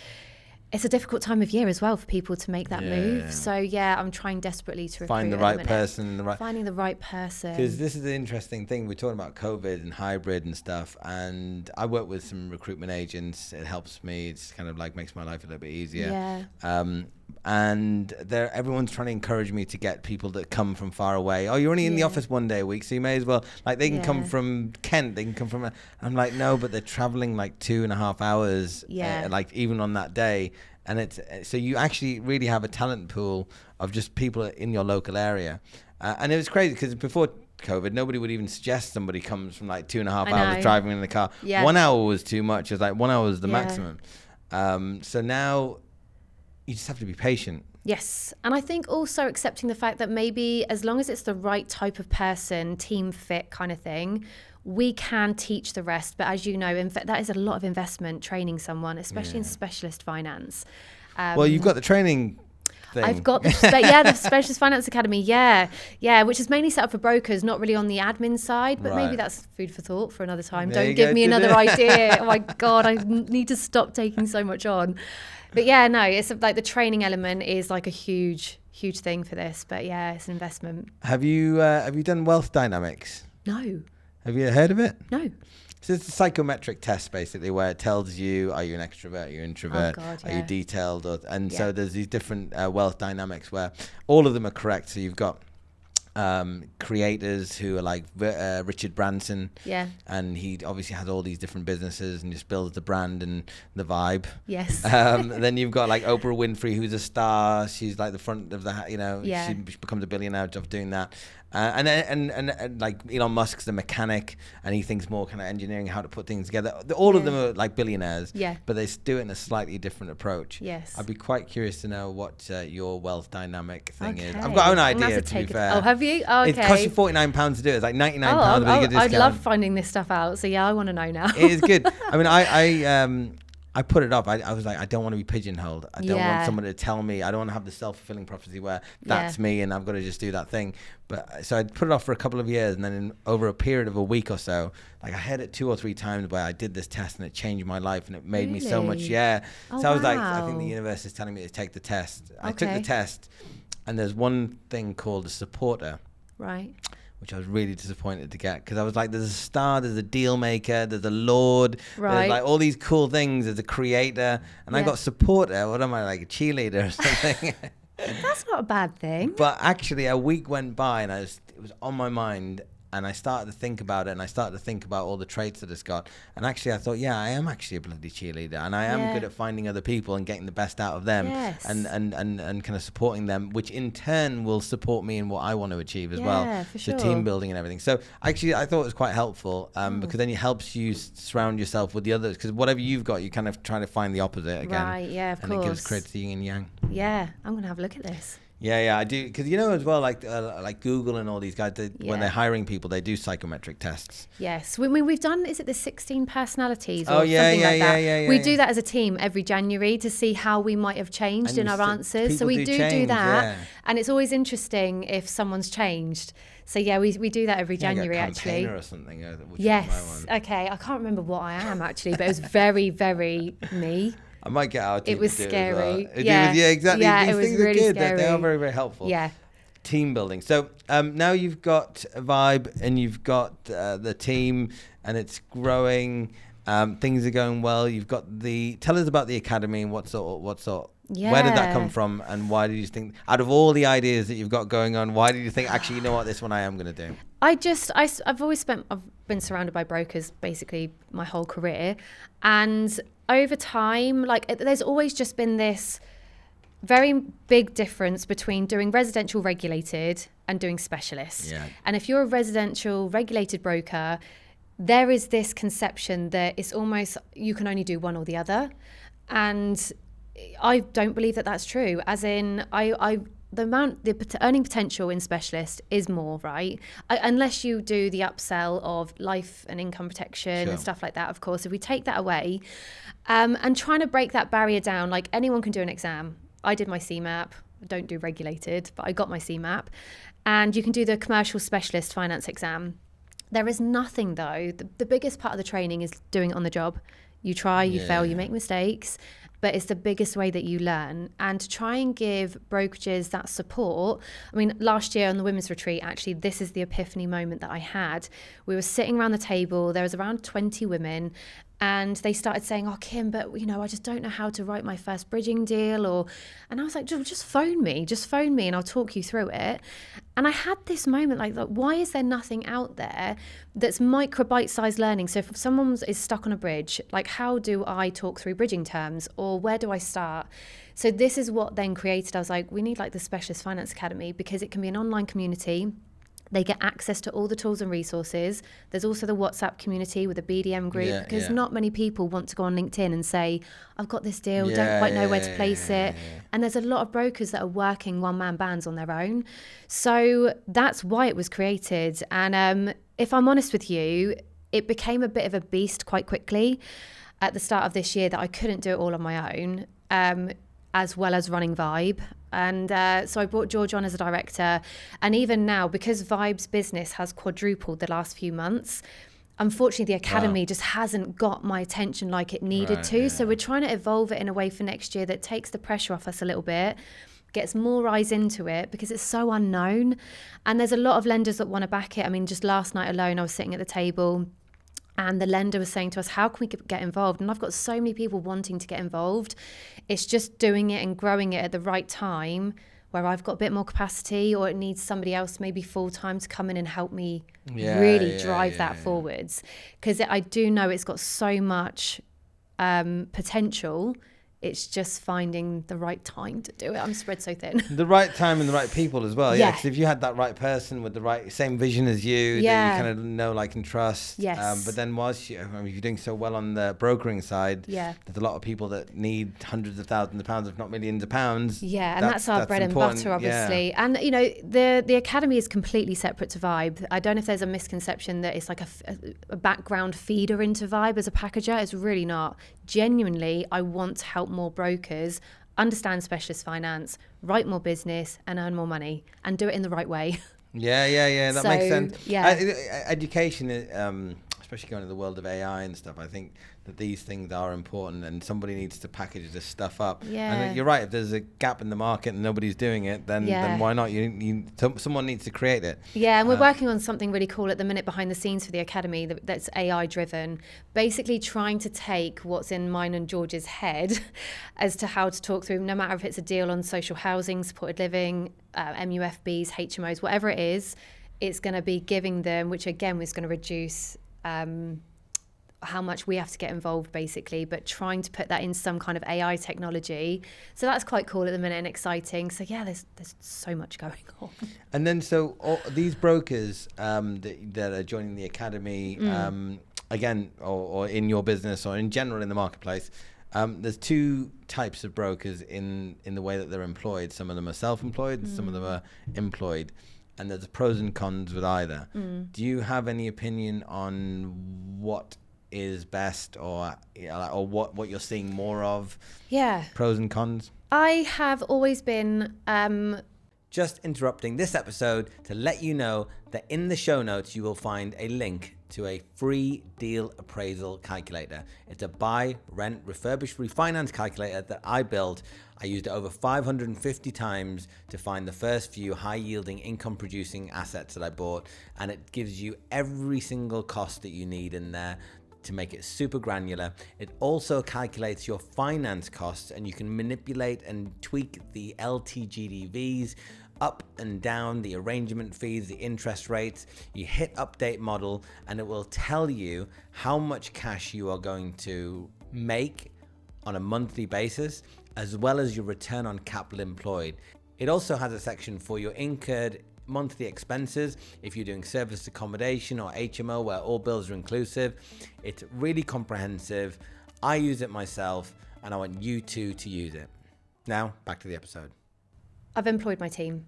it's a difficult time of year as well for people to make that move. So yeah, I'm trying desperately to recruit. Find the right person. Finding the right person. Because this is the interesting thing. We're talking about COVID and hybrid and stuff. And I work with some recruitment agents. It helps me. It's kind of like makes my life a little bit easier. Yeah. And everyone's trying to encourage me to get people that come from far away. Oh, you're only in the office one day a week, so you may as well. Like they can come from Kent. They can come from. I'm like, no, but they're traveling like 2.5 hours. Like even on that day. And it's so you actually really have a talent pool of just people in your local area. And it was crazy because before COVID, nobody would even suggest somebody comes from like 2.5 hours driving in the car. 1 hour was too much. It was like 1 hour was the maximum. So now you just have to be patient. Yes. And I think also accepting the fact that maybe as long as it's the right type of person, team fit kind of thing, we can teach the rest. But as you know, that is a lot of investment training someone, especially in specialist finance. Well, you've got the training thing. I've got the Specialist Finance Academy. Yeah, which is mainly set up for brokers, not really on the admin side. But maybe that's food for thought for another time. Don't give me another idea. Oh my God, I need to stop taking so much on. But yeah, no, it's like the training element is like a huge thing for this. But yeah, it's an investment. Have you done Wealth Dynamics? No. Have you heard of it? No. So it's a psychometric test basically where it tells you, are you an extrovert, are you an introvert, are you detailed? So there's these different wealth dynamics where all of them are correct. So you've got creators who are like Richard Branson. Yeah. And he obviously has all these different businesses and just builds the brand and the vibe. Yes. Then you've got like Oprah Winfrey, who's a star. She's like the front of the, she becomes a billionaire of doing that. And like Elon Musk's the mechanic, and he thinks more kind of engineering, how to put things together. All of them are like billionaires, but they do it in a slightly different approach. Yes. I'd be quite curious to know what your wealth dynamic thing is. I've got my own idea, to be fair. Oh, have you? Oh, okay. It costs you £49 to do it. It's like £99 with a good discount. I'd love finding this stuff out. So yeah, I want to know now. It is good. I mean, I put it up. I was like, I don't want to be pigeonholed. I don't want someone to tell me. I don't want to have the self-fulfilling prophecy where that's me and I've got to just do that thing. But so I put it off for a couple of years, and then over a period of a week or so, like I had it 2 or 3 times where I did this test and it changed my life and it made me so much. Yeah. Oh, so I was like, I think the universe is telling me to take the test. I took the test, and there's one thing called a supporter. Right. Which I was really disappointed to get, because I was like, there's a star, there's a deal maker, there's a lord, there's like all these cool things, there's a creator, and I got supporter. What am I, like a cheerleader or something? That's not a bad thing. But actually a week went by and it was on my mind, and I started to think about it, and I started to think about all the traits that it's got. And actually I thought, I am actually a bloody cheerleader, and I am good at finding other people and getting the best out of them, and kind of supporting them, which in turn will support me in what I want to achieve as well. For sure. So team building and everything. So actually I thought it was quite helpful, because then it helps you surround yourself with the others, because whatever you've got, you kind of try to find the opposite again. Right, yeah, of course. And it gives credit to yin and yang. Yeah, I'm going to have a look at this. Yeah, I do, because as well, like Google and all these guys, when they're hiring people, they do psychometric tests. Yes, we've done. Is it the 16 personalities or something like that? Yeah. We do that as a team every January to see how we might have changed in our answers. So we do that, and it's always interesting if someone's changed. So yeah, we do that every January actually. Or something. Yes. Okay, I can't remember what I am actually, but it was very, very me. I might get out. It was scary. Yeah, exactly. Yeah, These it was things really are good. scary. They are very, very helpful. Yeah. Team building. So now you've got a vibe, and you've got the team, and it's growing. Things are going well. You've got tell us about the academy and what sort. Yeah. Where did that come from, and why did you think, out of all the ideas that you've got going on, why did you think, actually, you know what, this one I am going to do? I've been surrounded by brokers basically my whole career, and over time, like there's always just been this very big difference between doing residential regulated and doing specialists. Yeah. And if you're a residential regulated broker, there is this conception that it's almost you can only do one or the other, and I don't believe that that's true. As in, earning potential in specialist is more, right? Unless you do the upsell of life and income protection and stuff like that, of course. If we take that away, and trying to break that barrier down, like anyone can do an exam. I did my CMAP. I don't do regulated, but I got my CMAP. And you can do the commercial specialist finance exam. There is nothing though. The biggest part of the training is doing it on the job. You try, you fail, you make mistakes, but it's the biggest way that you learn. And to try and give brokerages that support. I mean, last year on the women's retreat, actually, this is the epiphany moment that I had. We were sitting around the table, there was around 20 women, and they started saying, oh, Kim, but I just don't know how to write my first bridging deal. And I was like, just phone me and I'll talk you through it. And I had this moment like, why is there nothing out there that's micro bite-sized learning? So if someone is stuck on a bridge, like how do I talk through bridging terms, or where do I start? So this is what then created, I was like, we need like the Specialist Finance Academy, because it can be an online community. They get access to all the tools and resources. There's also the WhatsApp community with a BDM group, because not many people want to go on LinkedIn and say, I've got this deal, don't quite know where to place it. And there's a lot of brokers that are working one-man bands on their own. So that's why it was created. And if I'm honest with you, it became a bit of a beast quite quickly at the start of this year, that I couldn't do it all on my own, as well as running Vibe. And so I brought George on as a director. And even now, because Vibe's business has quadrupled the last few months, unfortunately, the academy just hasn't got my attention like it needed to. So we're trying to evolve it in a way for next year that takes the pressure off us a little bit, gets more eyes into it, because it's so unknown. And there's a lot of lenders that want to back it. I mean, just last night alone, I was sitting at the table and the lender was saying to us, how can we get involved? And I've got so many people wanting to get involved. It's just doing it and growing it at the right time, where I've got a bit more capacity, or it needs somebody else maybe full-time to come in and help me really drive that forwards. Because I do know it's got so much potential. It's just finding the right time to do it. I'm spread so thin. The right time and the right people as well. Yeah, because if you had that right person with the right same vision as you, that you kind of know, like, and trust. Yes. But then if you're doing so well on the brokering side, there's a lot of people that need hundreds of thousands of pounds, if not millions of pounds. Yeah, and that's our bread and butter, obviously. Yeah. And the academy is completely separate to Vibe. I don't know if there's a misconception that it's like a background feeder into Vibe as a packager. It's really not. Genuinely, I want to help more brokers understand specialist finance, write more business, and earn more money, and do it in the right way. That makes sense. Yeah. Education, especially going to the world of AI and stuff, I think that these things are important, and somebody needs to package this stuff up. Yeah. And you're right, if there's a gap in the market and nobody's doing it, then why not? Someone needs to create it. Yeah, and we're working on something really cool at the minute behind the scenes for the academy that's AI driven, basically trying to take what's in mine and George's head as to how to talk through, no matter if it's a deal on social housing, supported living, MUFBs, HMOs, whatever it is, it's going to be giving them, which again is going to reduce how much we have to get involved, basically, but trying to put that in some kind of AI technology. So that's quite cool at the minute and exciting. So there's so much going on. And then all these brokers that are joining the academy, again, or in your business or in general in the marketplace, there's two types of brokers in the way that they're employed. Some of them are self-employed and some of them are employed. And there's pros and cons with either. Do you have any opinion on what is best, or what you're seeing more of? Yeah. Pros and cons? I have always been... Just interrupting this episode to let you know that in the show notes you will find a link to a free deal appraisal calculator. It's a buy, rent, refurbish, refinance calculator that I built. I used it over 550 times to find the first few high-yielding income-producing assets that I bought, and it gives you every single cost that you need in there to make it super granular. It also calculates your finance costs, and you can manipulate and tweak the LTGDVs up and down, the arrangement fees, the interest rates. You hit update model and it will tell you how much cash you are going to make on a monthly basis, as well as your return on capital employed. It also has a section for your incurred monthly expenses if you're doing service accommodation or HMO where all bills are inclusive. It's really comprehensive. I use it myself and I want you to use it. Now back to the episode. I've employed my team.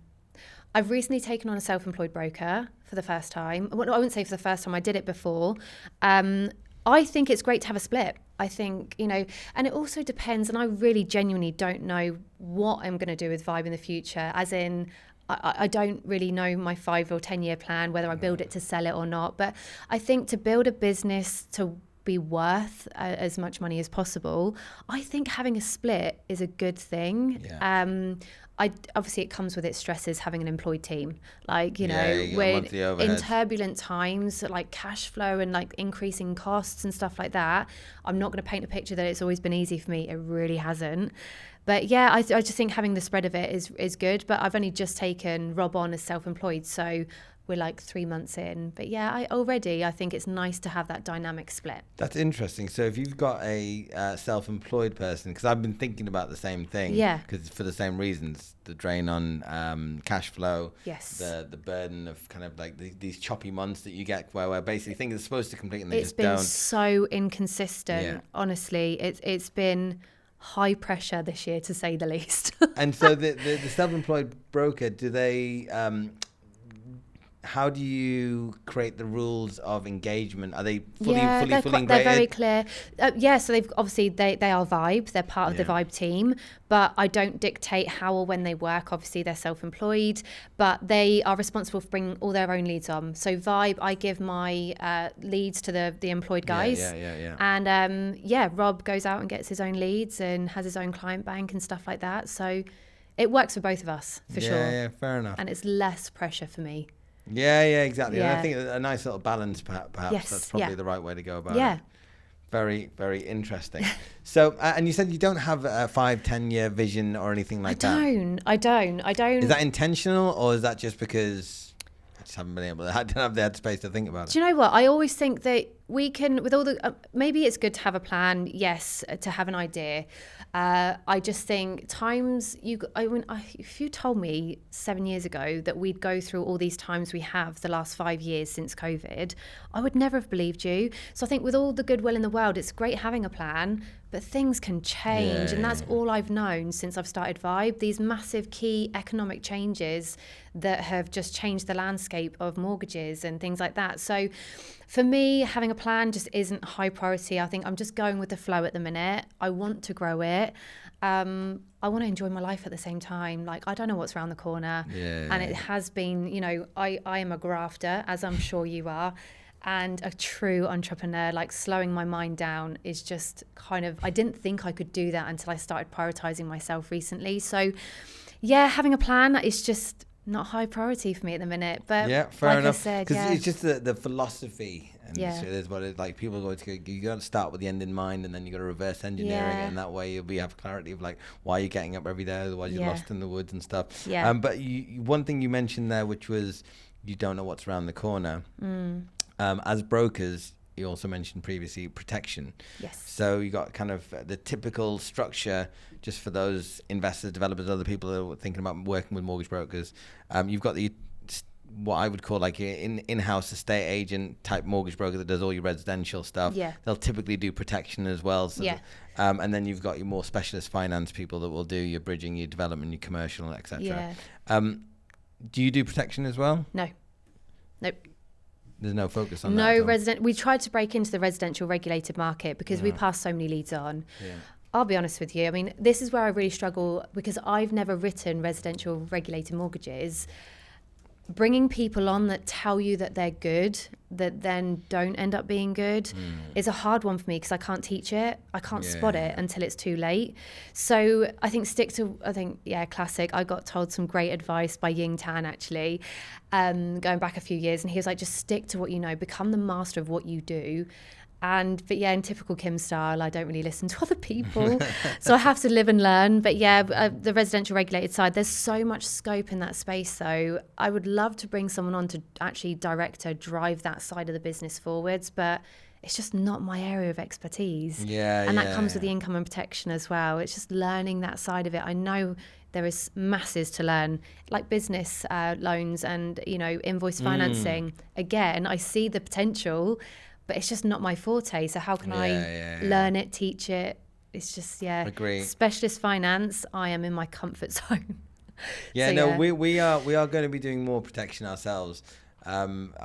I've recently taken on a self-employed broker for the first time. Well, I wouldn't say for the first time, I did it before. I think it's great to have a split. I think, and it also depends, and I really genuinely don't know what I'm going to do with Vibe in the future, as in, I don't really know my 5 or 10 year plan, whether I build it to sell it or not. But I think to build a business to be worth as much money as possible, I think having a split is a good thing. Yeah. Obviously it comes with its stresses having an employed team. Like, you we're monthly in overheads. turbulent times, like cash flow and like increasing costs and stuff like that. I'm not going to paint a picture that it's always been easy for me. It really hasn't. But yeah, I just think having the spread of it is good. But I've only just taken Rob on as self-employed, so we're like 3 months in. But yeah, I think it's nice to have that dynamic split. That's interesting. So if you've got a self-employed person, because I've been thinking about the same thing. Yeah. Because for the same reasons, the drain on cash flow. Yes. The burden of kind of like these choppy months that you get where basically things are supposed to complete and they It's just been don't. so inconsistent. Yeah. Honestly, it's been high pressure this year, to say the least. And so the self-employed broker, do they? How do you create the rules of engagement? Are they fully integrated? They're very clear. So they've obviously they are Vibe. They're part of the Vibe team, but I don't dictate how or when they work. Obviously, they're self-employed, but they are responsible for bringing all their own leads on. So Vibe, I give my leads to the employed guys. Yeah. And Rob goes out and gets his own leads and has his own client bank and stuff like that. So it works for both of us for sure. Yeah, fair enough. And it's less pressure for me. Yeah, exactly. Yeah. And I think a nice little balance, perhaps. Yes, That's probably yeah. the right way to go about Yeah. it. Very, very interesting. So, and you said you don't have a 5-10 year vision or anything like that. I don't. Is that intentional, or is that just because I just haven't been able to? I don't have the headspace to think about it. Do you know what? I always think that we can, with all the, maybe it's good to have a plan, yes, to have an idea. I just think if you told me 7 years ago that we'd go through all these times we have the last 5 years since COVID, I would never have believed you. So I think with all the goodwill in the world, it's great having a plan, but things can change. And that's all I've known since I've started Vibe, these massive key economic changes that have just changed the landscape of mortgages and things like that. So for me, having a plan just isn't high priority. I think I'm just going with the flow at the minute. I want to grow it. I want to enjoy my life at the same time. Like, I don't know what's around the corner. And it has been, I am a grafter, as I'm sure you are. And a true entrepreneur, like slowing my mind down is just kind of, I didn't think I could do that until I started prioritizing myself recently. So yeah, having a plan is just not high priority for me at the minute. But yeah, fair like enough. I said, Because it's just the philosophy. And Yeah. so there's what it's like. People go to, you got to start with the end in mind, and then you got to reverse engineering it, and that way you'll have clarity of like why you're getting up every day, otherwise you're lost in the woods and stuff. Yeah. But one thing you mentioned there, which was you don't know what's around the corner. As brokers, you also mentioned previously protection. Yes. So you got kind of the typical structure, just for those investors, developers, other people that are thinking about working with mortgage brokers. You've got what I would call like an in-house estate agent type mortgage broker that does all your residential stuff. Yeah. They'll typically do protection as well. So and then you've got your more specialist finance people that will do your bridging, your development, your commercial, etc. Yeah. Do you do protection as well? No. Nope. There's no focus on that. No at all? resident. We tried to break into the residential regulated market because we passed so many leads on. Yeah. I'll be honest with you. I mean, this is where I really struggle because I've never written residential regulated mortgages. Bringing people on that tell you that they're good, that then don't end up being good, is a hard one for me because I can't teach it. I can't spot it until it's too late. So I think classic. I got told some great advice by Ying Tan, actually, going back a few years. And he was like, just stick to what you know, become the master of what you do. But in typical Kim style, I don't really listen to other people. So I have to live and learn. But the residential regulated side, there's so much scope in that space, though. I would love to bring someone on to actually drive that side of the business forwards. But it's just not my area of expertise. And that comes with the income and protection as well. It's just learning that side of it. I know there is masses to learn, like business loans and, invoice financing. Again, I see the potential, but it's just not my forte. So how can I learn it, teach it? It's just, Agree. Specialist finance, I am in my comfort zone. Yeah, So, no, yeah. we are going to be doing more protection ourselves.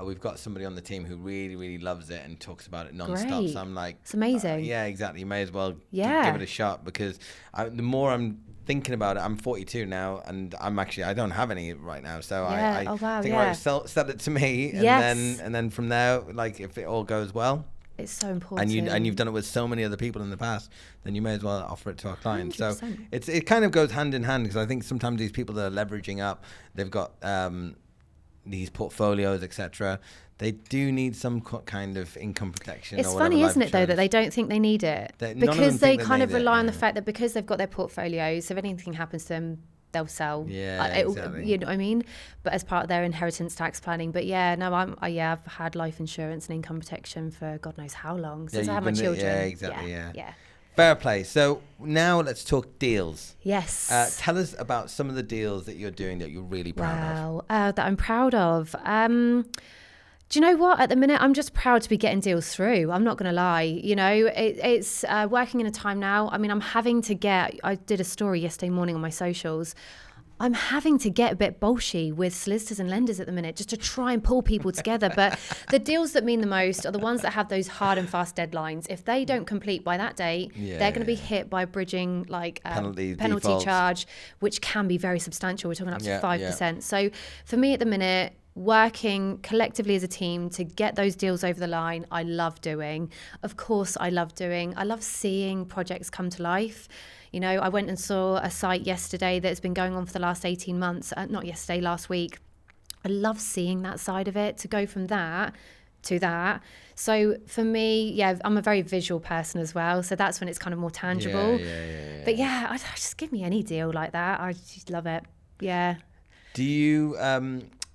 We've got somebody on the team who really, really loves it and talks about it non-stop. Great. So I'm like, It's amazing. yeah, exactly. You may as well Yeah. give it a shot, because the more I'm thinking about it, I'm 42 now, and I don't have any right now. So Yeah. I Oh, wow, think, yeah. right, sell it to me, and Yes. then from there, like, if it all goes well, It's so important. and you've done it with so many other people in the past, then you may as well offer it to our clients. So 100%. it kind of goes hand in hand, because I think sometimes these people that are leveraging up, they've got these portfolios, etc. They do need some kind of income protection. It's or whatever, funny, life isn't it, though, that they insurance. don't think they need it, None of them because they think they kind of need it, rely on the yeah. fact that because they've got their portfolios, if anything happens to them, they'll sell. Yeah, exactly. You know what I mean? But as part of their inheritance tax planning. But yeah, no, I've had life insurance and income protection for God knows how long, since I had my children. Yeah, exactly. Yeah. Yeah. Fair play. So now let's talk deals. Yes. Tell us about some of the deals that you're doing that you're really proud of. Wow, that I'm proud of. Do you know what? At the minute, I'm just proud to be getting deals through. I'm not going to lie. You know, it's working in a time now. I mean, I did a story yesterday morning on my socials. I'm having to get a bit bolshy with solicitors and lenders at the minute, just to try and pull people together. But the deals that mean the most are the ones that have those hard and fast deadlines. If they don't complete by that date, they're going to be hit by a bridging penalty defaults. charge, which can be very substantial. We're talking up to Yeah, 5%. So for me at the minute, working collectively as a team to get those deals over the line, I love doing. Of course, I love seeing projects come to life. You know, I went and saw a site yesterday that's been going on for the last 18 months. Not yesterday, last week. I love seeing that side of it, to go from that to that. So for me, yeah, I'm a very visual person as well. So that's when it's kind of more tangible. Yeah. But yeah, just give me any deal like that. I just love it. Yeah. Do you,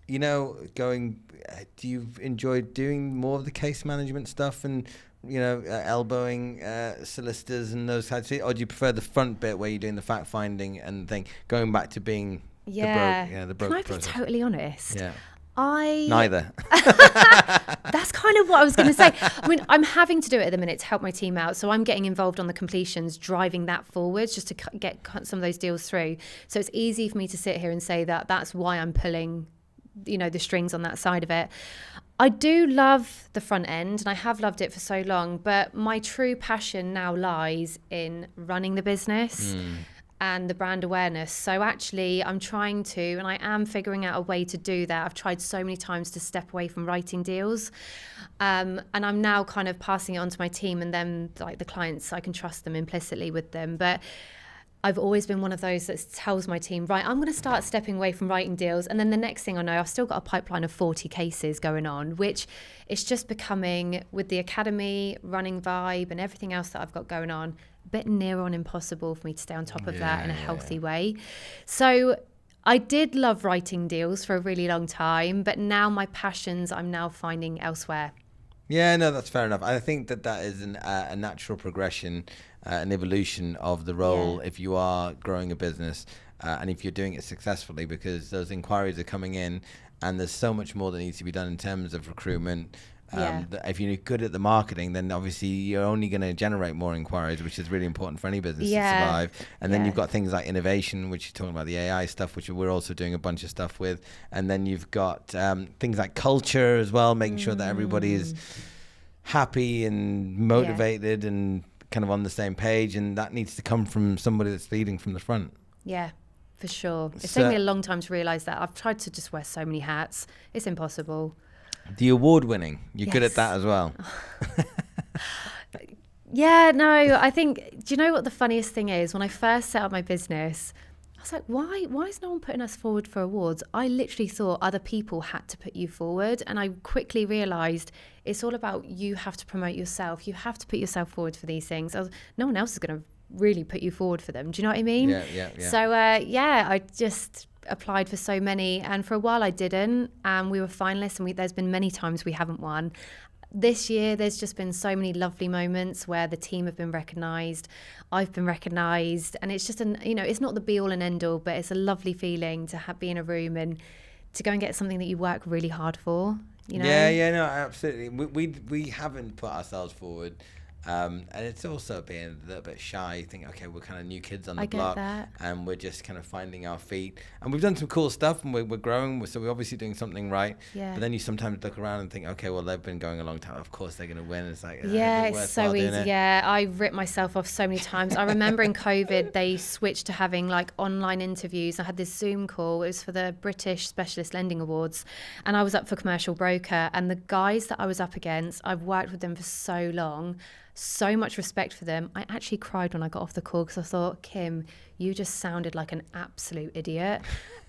do you enjoy doing more of the case management stuff and, elbowing solicitors and those types of things? Or do you prefer the front bit where you're doing the fact finding and going back to being the broker Can I be process? totally honest? Yeah. Neither. That's kind of what I was going to say. I mean, I'm having to do it at the minute to help my team out. So I'm getting involved on the completions, driving that forwards just to get some of those deals through. So it's easy for me to sit here and say that that's why I'm pulling, the strings on that side of it. I do love the front end, and I have loved it for so long, but my true passion now lies in running the business. And the brand awareness. So actually I'm trying to, and I am figuring out a way to do that. I've tried so many times to step away from writing deals. And I'm now kind of passing it on to my team, and then like the clients, I can trust them implicitly with them. But I've always been one of those that tells my team, right, I'm going to start stepping away from writing deals. And then the next thing I know, I've still got a pipeline of 40 cases going on, which is just becoming, with the academy, running Vibe and everything else that I've got going on, a bit near on impossible for me to stay on top of that in a healthy way. So I did love writing deals for a really long time, but now my passions I'm now finding elsewhere. Yeah, no, that's fair enough. I think that is a natural progression, an evolution of the role if you are growing a business and if you're doing it successfully, because those inquiries are coming in and there's so much more that needs to be done in terms of recruitment. If you're good at the marketing, then obviously you're only going to generate more inquiries, which is really important for any business to survive. And then you've got things like innovation, which you're talking about, the AI stuff, which we're also doing a bunch of stuff with. And then you've got things like culture as well, making sure that everybody is happy and motivated and kind of on the same page. And that needs to come from somebody that's leading from the front. Yeah, for sure. It's taken me a long time to realise that. I've tried to just wear so many hats. It's impossible. The award winning, you're good at that as well. Yeah, no, I think, do you know what the funniest thing is? When I first set up my business, I was like, why is no one putting us forward for awards? I literally thought other people had to put you forward. And I quickly realised it's all about, you have to promote yourself. You have to put yourself forward for these things. No one else is going to really put you forward for them. Do you know what I mean? Yeah. So, I just applied for so many, and for a while I didn't, and we were finalists, and there's been many times we haven't won. This year there's just been so many lovely moments where the team have been recognised, I've been recognised, and it's just it's not the be all and end all, but it's a lovely feeling to be in a room and to go and get something that you work really hard for. No, absolutely. We haven't put ourselves forward. And it's also being a little bit shy. You think, okay, we're kind of new kids on the I get block, that. and we're just kind of finding our feet. And we've done some cool stuff, and we're growing, so we're obviously doing something right. Yeah. But then you sometimes look around and think, okay, well, they've been going a long time. Of course, they're going to win. It's like, Yeah, is it it's so worthwhile doing easy. it? Yeah, I ripped myself off so many times. I remember in COVID, they switched to having like online interviews. I had this Zoom call. It was for the British Specialist Lending Awards. And I was up for commercial broker. And the guys that I was up against, I've worked with them for so long. So much respect for them. I actually cried when I got off the call because I thought, Kim, you just sounded like an absolute idiot.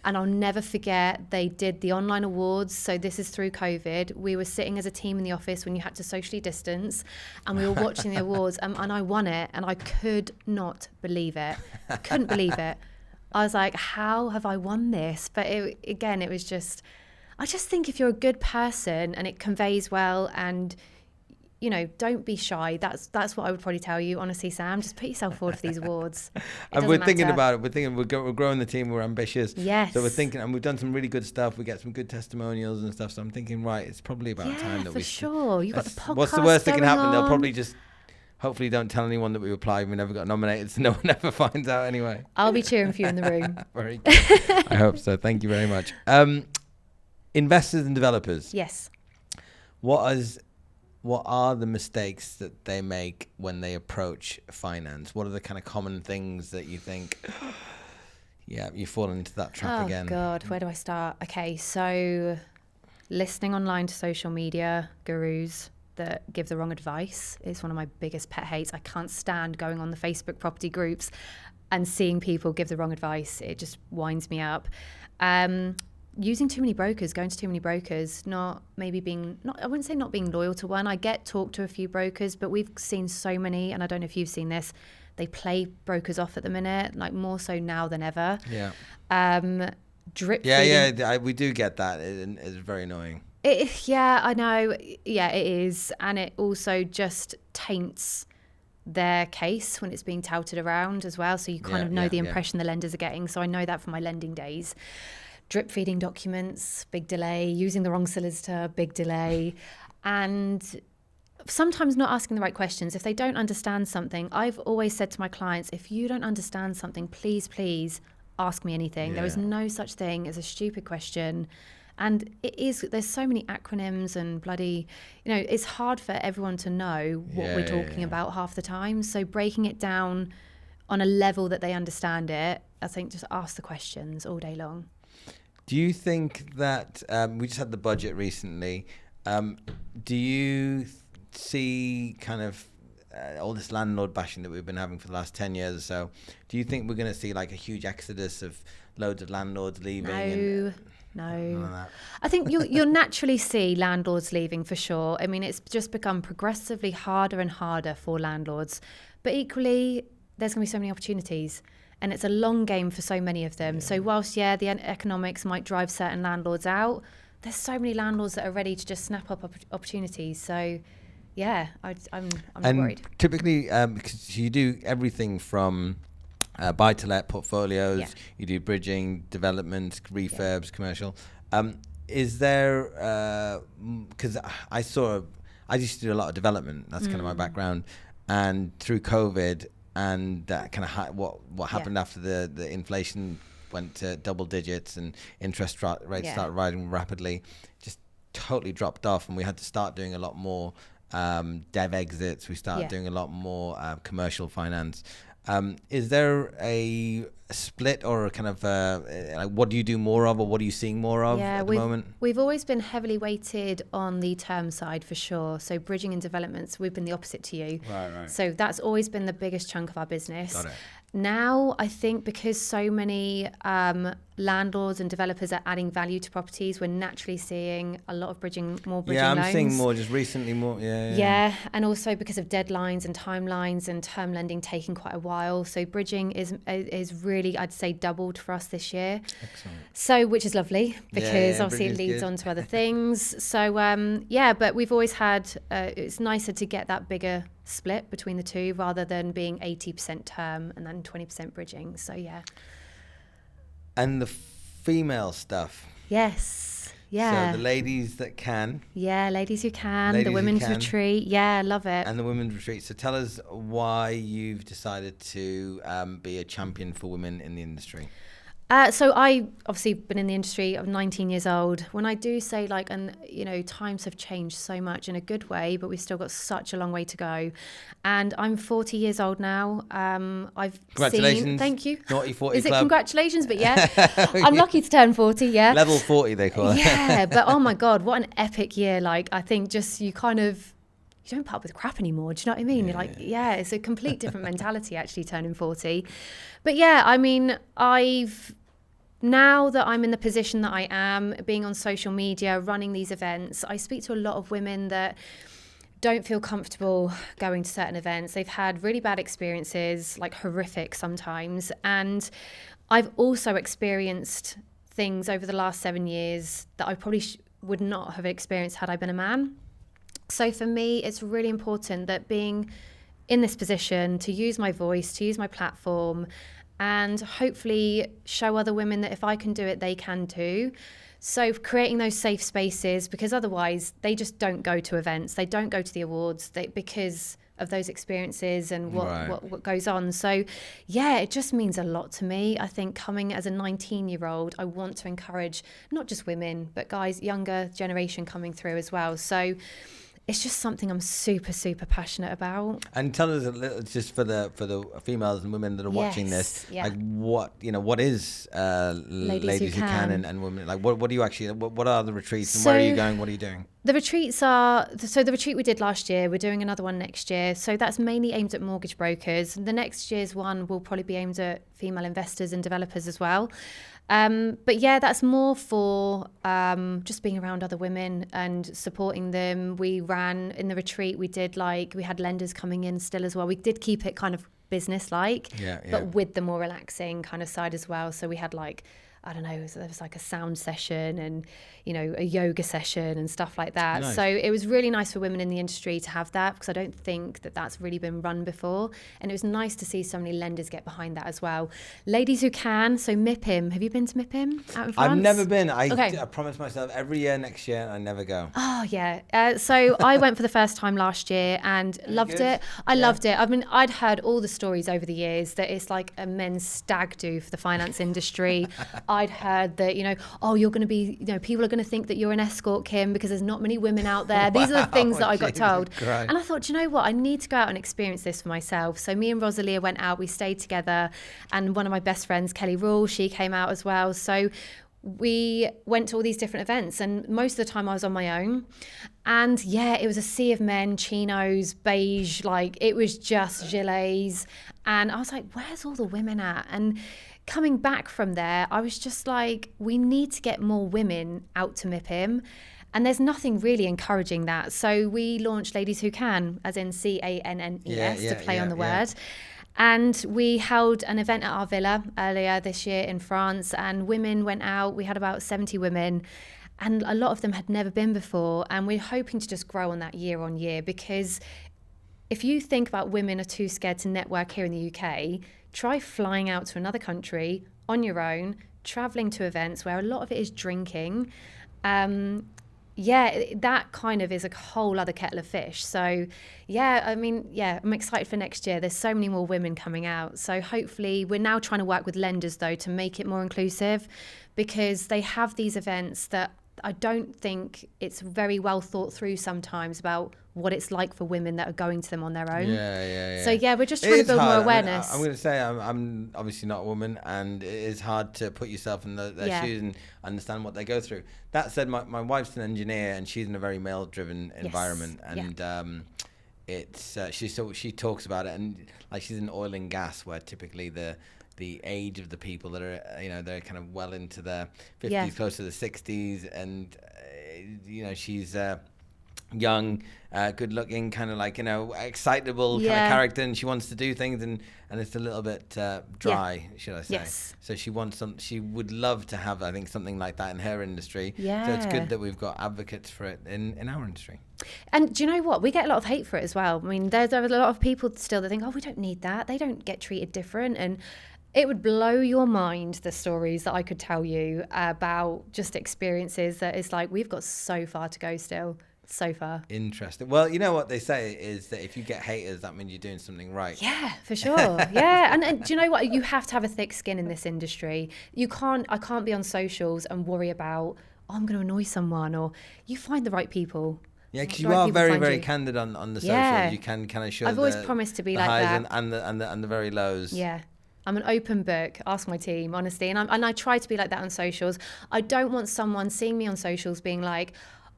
And I'll never forget, they did the online awards. So this is through COVID. We were sitting as a team in the office when you had to socially distance, and we were watching the awards, and I won it, and I could not believe it. I couldn't believe it. I was like, how have I won this? But it was just, I just think if you're a good person and it conveys well, and don't be shy. That's what I would probably tell you. Honestly, Sam, just put yourself forward for these awards. And we're thinking about it. We're thinking we're growing the team. We're ambitious. Yes. So we're thinking, and we've done some really good stuff. We get some good testimonials and stuff. So I'm thinking, right, it's probably about time that for sure. You've got the podcast. What's the worst that can happen? going They'll on. probably just hopefully don't tell anyone that we applied. We never got nominated, so no one ever finds out anyway. I'll be cheering for you in the room. Very good. I hope so. Thank you very much. Investors and developers. Yes. What are the mistakes that they make when they approach finance? What are the kind of common things that you think, yeah, you've fallen into that trap again? Oh, God, where do I start? Okay, so listening online to social media gurus that give the wrong advice is one of my biggest pet hates. I can't stand going on the Facebook property groups and seeing people give the wrong advice. It just winds me up. Using too many brokers, going to too many brokers, I wouldn't say not being loyal to one. I get talked to a few brokers, but we've seen so many, and I don't know if you've seen this, they play brokers off at the minute, like more so now than ever. Yeah. Drip Yeah, feeding. we do get that. It's very annoying. Yeah, I know. Yeah, it is. And it also just taints their case when it's being touted around as well. So you kind of know the impression the lenders are getting. So I know that from my lending days. Drip feeding documents, big delay, using the wrong solicitor, big delay, and sometimes not asking the right questions. If they don't understand something, I've always said to my clients, if you don't understand something, please ask me anything. There is no such thing as a stupid question. And there's so many acronyms and bloody, it's hard for everyone to know what we're talking about half the time. So breaking it down on a level that they understand it, I think just ask the questions all day long. Do you think that we just had the budget recently? Do you see kind of all this landlord bashing that we've been having for the last 10 years or so? Do you think we're going to see like a huge exodus of loads of landlords leaving? No. I think you'll naturally see landlords leaving for sure. I mean, it's just become progressively harder and harder for landlords. But equally, there's going to be so many opportunities. And it's a long game for so many of them. Yeah. So whilst, the economics might drive certain landlords out, there's so many landlords that are ready to just snap up opportunities. So, I'm not worried. Typically, because you do everything from buy-to-let portfolios, you do bridging, development, refurbs, commercial. Is there, because I used to do a lot of development. That's kind of my background. And through COVID, and that kind of what happened after the inflation went to double digits and interest rates started rising rapidly, just totally dropped off, and we had to start doing a lot more dev exits. We started doing a lot more commercial finance. Is there a split or a kind of like what do you do more of, or what are you seeing more of at the moment? We've always been heavily weighted on the term side for sure. So bridging and developments, we've been the opposite to you. Right. So that's always been the biggest chunk of our business. Got it. Now, I think because so many landlords and developers are adding value to properties, we're naturally seeing a lot of more bridging loans. Yeah, I'm seeing more just recently more. Yeah, and also because of deadlines and timelines and term lending taking quite a while. So bridging is really, I'd say, doubled for us this year. Excellent. So, which is lovely because obviously it leads on to other things. So, but we've always had, it's nicer to get that bigger split between the two rather than being 80% term and then 20% bridging. So, yeah. And the female stuff. Yes. Yeah. So the ladies that can. Yeah, ladies who can. Ladies the who women's can. retreat. Yeah, love it. And the women's retreat. So tell us why you've decided to be a champion for women in the industry. So I obviously been in the industry. I'm 19 years old. When I do say like, and you know, times have changed so much in a good way, but we've still got such a long way to go. And I'm 40 years old now. I've Congratulations. seen. Thank you. Naughty 40 Is club. it congratulations? But yeah, I'm lucky to turn 40. Yeah. Level 40 they call it. Yeah, but oh my God, what an epic year! Like I think just you don't put up with crap anymore. Do you know what I mean? You're like, yeah, it's a complete different mentality actually turning 40. But yeah, I mean, now that I'm in the position that I am, being on social media, running these events, I speak to a lot of women that don't feel comfortable going to certain events. They've had really bad experiences, like horrific sometimes. And I've also experienced things over the last 7 years that I probably would not have experienced had I been a man. So for me, it's really important that being in this position to use my voice, to use my platform, and hopefully show other women that if I can do it, they can too. So creating those safe spaces, because otherwise they just don't go to events. They don't go to the awards because of those experiences and what goes on. So yeah, it just means a lot to me. I think coming as a 19-year-old, I want to encourage not just women, but guys, younger generation coming through as well. So it's just something I'm super, super passionate about. And tell us a little, just for the females and women that are watching this, like what is ladies who can and women, like what do you actually, what are the retreats and where are you going? What are you doing? The retreats are, so the retreat we did last year, we're doing another one next year. So that's mainly aimed at mortgage brokers. The next year's one will probably be aimed at female investors and developers as well. But yeah, that's more for just being around other women and supporting them. We ran in the retreat, we had lenders coming in still as well. We did keep it kind of business-like, but with the more relaxing kind of side as well. So we had I don't know, there was like a sound session and, you know, a yoga session and stuff like that. Nice. So it was really nice for women in the industry to have that, because I don't think that that's really been run before. And it was nice to see so many lenders get behind that as well. Ladies who can, so MIPIM. Have you been to MIPIM out in France? I've never been. I promised myself every year next year and I never go. Oh, yeah. So I went for the first time last year and loved it. I loved it. I mean, I'd heard all the stories over the years that it's like a men's stag do for the finance industry. I'd heard that, you know, you're going to be, you know, people are going to think that you're an escort, Kim, because there's not many women out there. These are the things that I got told. And I thought, you know what, I need to go out and experience this for myself. So me and Rosalia went out, we stayed together, and one of my best friends, Kelly Rule, she came out as well. So we went to all these different events, and most of the time I was on my own. And yeah, it was a sea of men, chinos, beige, like it was just gilets. And I was like, where's all the women at? And coming back from there, I was just like, we need to get more women out to MIPIM. And there's nothing really encouraging that. So we launched Ladies Who Can, as in CANNES, to play on the word. And we held an event at our villa earlier this year in France, and women went out. We had about 70 women, and a lot of them had never been before. And we're hoping to just grow on that year on year, because if you think about women are too scared to network here in the UK, try flying out to another country on your own, traveling to events where a lot of it is drinking. That kind of is a whole other kettle of fish. So I'm excited for next year. There's so many more women coming out. So hopefully, we're now trying to work with lenders though to make it more inclusive, because they have these events that I don't think it's very well thought through sometimes about what it's like for women that are going to them on their own. So we're just trying to build more awareness. I'm going to say I'm obviously not a woman, and it is hard to put yourself in their shoes and understand what they go through. That said, my wife's an engineer, and she's in a very male-driven environment, and she talks about it, and like she's in oil and gas, where typically the age of the people that are, you know, they're kind of well into their 50s, close to the 60s, and you know, she's young, good looking, kind of like, you know, excitable kind of character, and she wants to do things, and it's a little bit dry, should I say. So she would love to have, I think, something like that in her industry. So it's good that we've got advocates for it in our industry. And do you know what? We get a lot of hate for it as well. I mean, there's a lot of people still that think, we don't need that. They don't get treated different. And It would blow your mind, the stories that I could tell you about just experiences that it's like, we've got so far to go still. So far. Interesting. Well, you know what they say is that if you get haters, that means you're doing something right. Yeah, for sure. Yeah. And do you know what? You have to have a thick skin in this industry. I can't be on socials and worry about, oh, I'm going to annoy someone, or you find the right people. Yeah, because you are very, very candid on the socials. Yeah. You can kind of show I've always promised to be the like highs that. and the very lows. Yeah. I'm an open book. Ask my team, honestly. And I try to be like that on socials. I don't want someone seeing me on socials being like,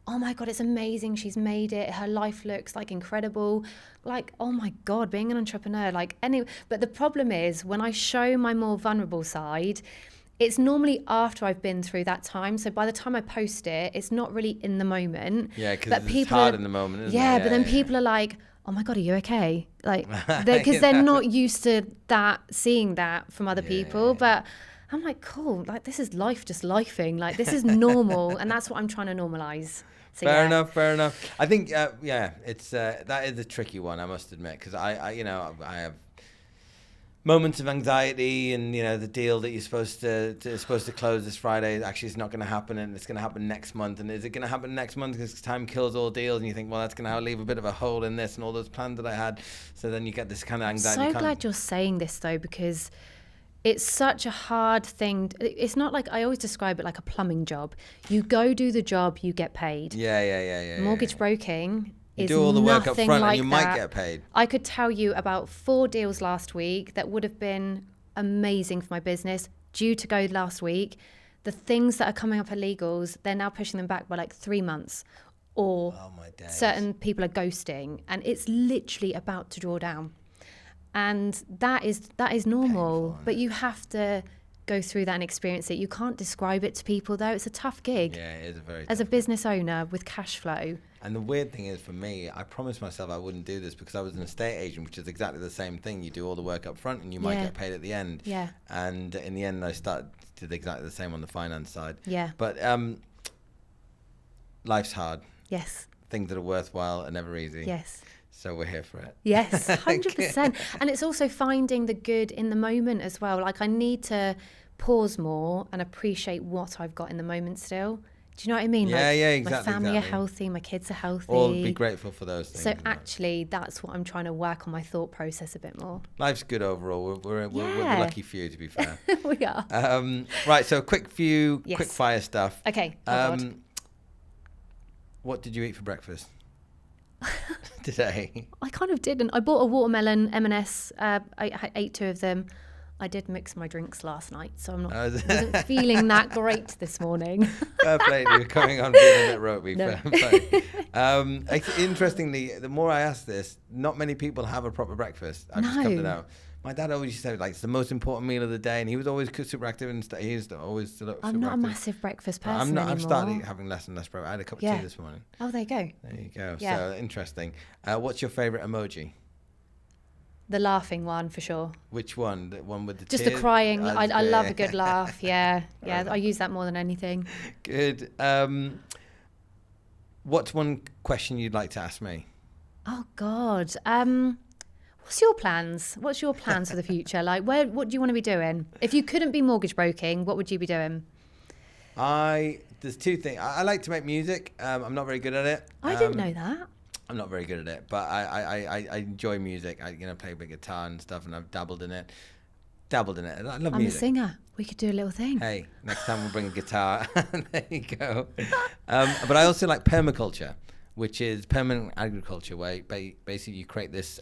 oh my God, it's amazing. She's made it. Her life looks like incredible. Like, oh my God, being an entrepreneur. But the problem is when I show my more vulnerable side, it's normally after I've been through that time. So by the time I post it, it's not really in the moment. Yeah, because it's hard in the moment, isn't it? Yeah, but then people are like, oh my God, are you okay? Like, because they're not used to seeing that from other people. But I'm like, cool, like this is life just lifing. Like this is normal. And that's what I'm trying to normalize. So, fair enough. I think, it's that is a tricky one, I must admit, because I have moments of anxiety, and the deal that you're supposed to close this Friday actually is not going to happen, and it's going to happen next month. And is it going to happen next month because time kills all deals? And you think, well, that's going to leave a bit of a hole in this and all those plans that I had. So then you get this kind of anxiety. So glad you're saying this though, because it's such a hard thing. It's not like, I always describe it like a plumbing job. You go do the job, you get paid. Yeah. Mortgage broking you is do all the work up front like and you might get paid. I could tell you about 4 deals last week that would have been amazing for my business, due to go last week. The things that are coming up at legals, they're now pushing them back by like 3 months. Or certain people are ghosting, and it's literally about to draw down. And that is normal, but you have to go through that and experience it. You can't describe it to people though. It's a tough gig. Yeah, it is a very as a business owner with cash flow. And the weird thing is, for me, I promised myself I wouldn't do this because I was an estate agent, which is exactly the same thing. You do all the work up front and you might get paid at the end. Yeah. And in the end, I did exactly the same on the finance side. Yeah. But life's hard. Yes. Things that are worthwhile are never easy. Yes. So we're here for it. Yes, 100%. And it's also finding the good in the moment as well. Like, I need to pause more and appreciate what I've got in the moment still. Do you know what I mean? Yeah, exactly. My family are healthy, my kids are healthy. Or be grateful for those things. So actually, that's what I'm trying to work on, my thought process a bit more. Life's good overall. We're a lucky few, to be fair. We are. Right, so quick fire stuff. Okay. What did you eat for breakfast today? I kind of didn't. I bought a watermelon M&S. I ate 2 of them. I did mix my drinks last night, so I'm not wasn't feeling that great this morning. Fair play, you're coming on being a bit ropey. No. Fair play. Interestingly, the more I ask this, not many people have a proper breakfast. I've just come to know. My dad always used to say, like, it's the most important meal of the day, and he was always super active, and he used to always super I'm not active. a massive breakfast person anymore. I've started having less and less breakfast. I had a cup of tea this morning. Oh, there you go. There you go. Yeah. So interesting. What's your favourite emoji? The laughing one, for sure. Which one? The one with the just tears? the crying. I love a good laugh. Yeah. I use that more than anything. Good. What's one question you'd like to ask me? Oh God. What's your plans? What's your plans for the future? Like, what do you want to be doing? If you couldn't be mortgage broking, what would you be doing? There's 2 things. I like to make music. I'm not very good at it. I didn't know that. I'm not very good at it, but I enjoy music. I play a bit guitar and stuff, and I've dabbled in it. I love music. I'm a singer. We could do a little thing. Hey, next time we'll bring a guitar. There you go. But I also like permaculture, which is permanent agriculture, where basically you create this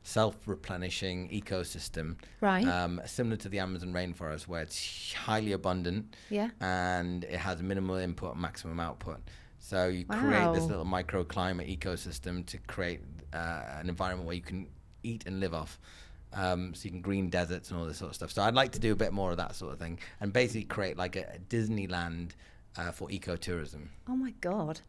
self-replenishing ecosystem, right? Similar to the Amazon rainforest, where it's highly abundant, and it has minimal input, maximum output. So you create this little microclimate ecosystem to create an environment where you can eat and live off. So you can green deserts and all this sort of stuff. So I'd like to do a bit more of that sort of thing, and basically create like a Disneyland for ecotourism. Oh my God.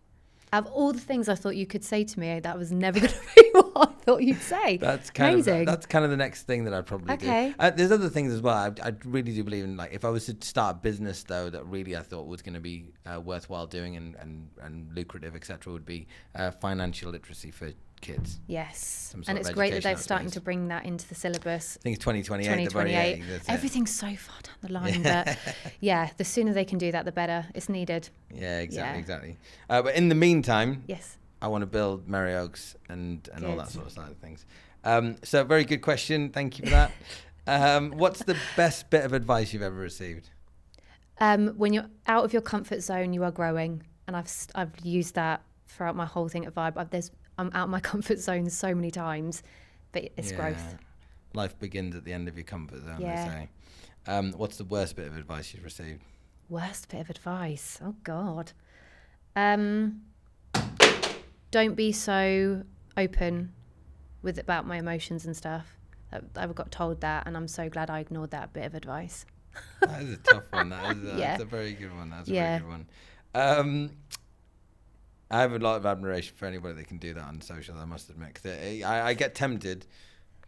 Of all the things I thought you could say to me, that was never going to be what I thought you'd say. That's kind of the next thing that I'd probably do. There's other things as well. I really do believe in, like, if I was to start a business though that really I thought was going to be worthwhile doing and lucrative, etc., would be financial literacy for kids. Yes. Some sort And of it's great that education they're out starting space. to bring that into the syllabus. I think it's 2028. 2028. That's it. Everything's so far down the line, but yeah, the sooner they can do that, the better. It's needed. Yeah, exactly, Yeah. exactly. But in the meantime, Yes. I want to build Merry Oaks and all Good. that sort of side of things. So very good question. Thank you for that. What's the best bit of advice you've ever received? When you're out of your comfort zone, you are growing, and I've used that throughout my whole thing at Vibe. I'm out of my comfort zone so many times, but it's growth. Life begins at the end of your comfort zone, Yeah. they say. What's the worst bit of advice you've received? Worst bit of advice. Oh God. Don't be so open about my emotions and stuff. I got told that, and I'm so glad I ignored that bit of advice. That is a tough one. That's a very good one. That's a very good one. I have a lot of admiration for anybody that can do that on social, I must admit. 'Cause I get tempted,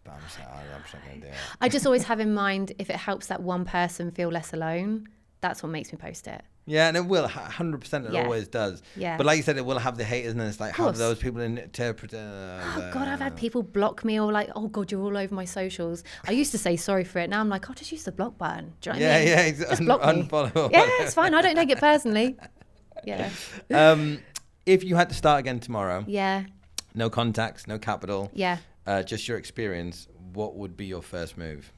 but I'm just like, I'm just not going to do it. I just always have in mind, if it helps that one person feel less alone, that's what makes me post it. Yeah, and it will, 100%. It Yeah. always does. Yeah. But like you said, it will have the haters, and it's like, how do course. those people interpret it? Oh God, I've had people block me, or like, oh God, you're all over my socials. I used to say sorry for it. Now I'm like, oh, just use the block button. Do you know what I mean? Yeah, Just block me. unfollow. Yeah, it's fine. I don't take it personally. Yeah. If you had to start again tomorrow, Yeah. no contacts, no capital, Yeah. just your experience, what would be your first move?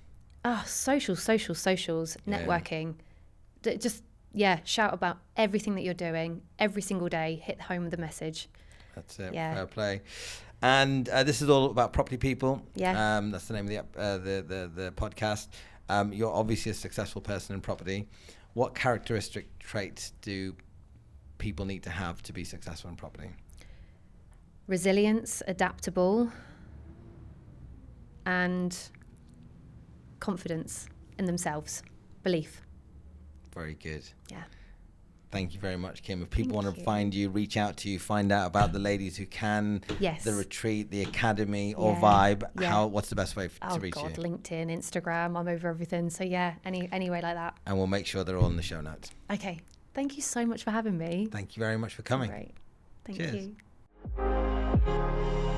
Socials, networking. Just, shout about everything that you're doing every single day. Hit home with the message. That's it. Yeah. Fair play. And this is all about property people. Yeah. That's the name of the podcast. You're obviously a successful person in property. What characteristic traits do people need to have to be successful in property? Resilience, adaptable, and confidence in themselves. Belief. Very good. Yeah. Thank you very much, Kim. If people Thank want to you. find you, reach out to you, find out about the Ladies Who Can, Yes. the retreat, the academy, or Yeah. Vibe, Yeah. what's the best way Oh to reach God, you? LinkedIn, Instagram, I'm over everything. So yeah, any way like that. And we'll make sure they're all in the show notes. Okay. Thank you so much for having me. Thank you very much for coming. Great. Thank Cheers. you.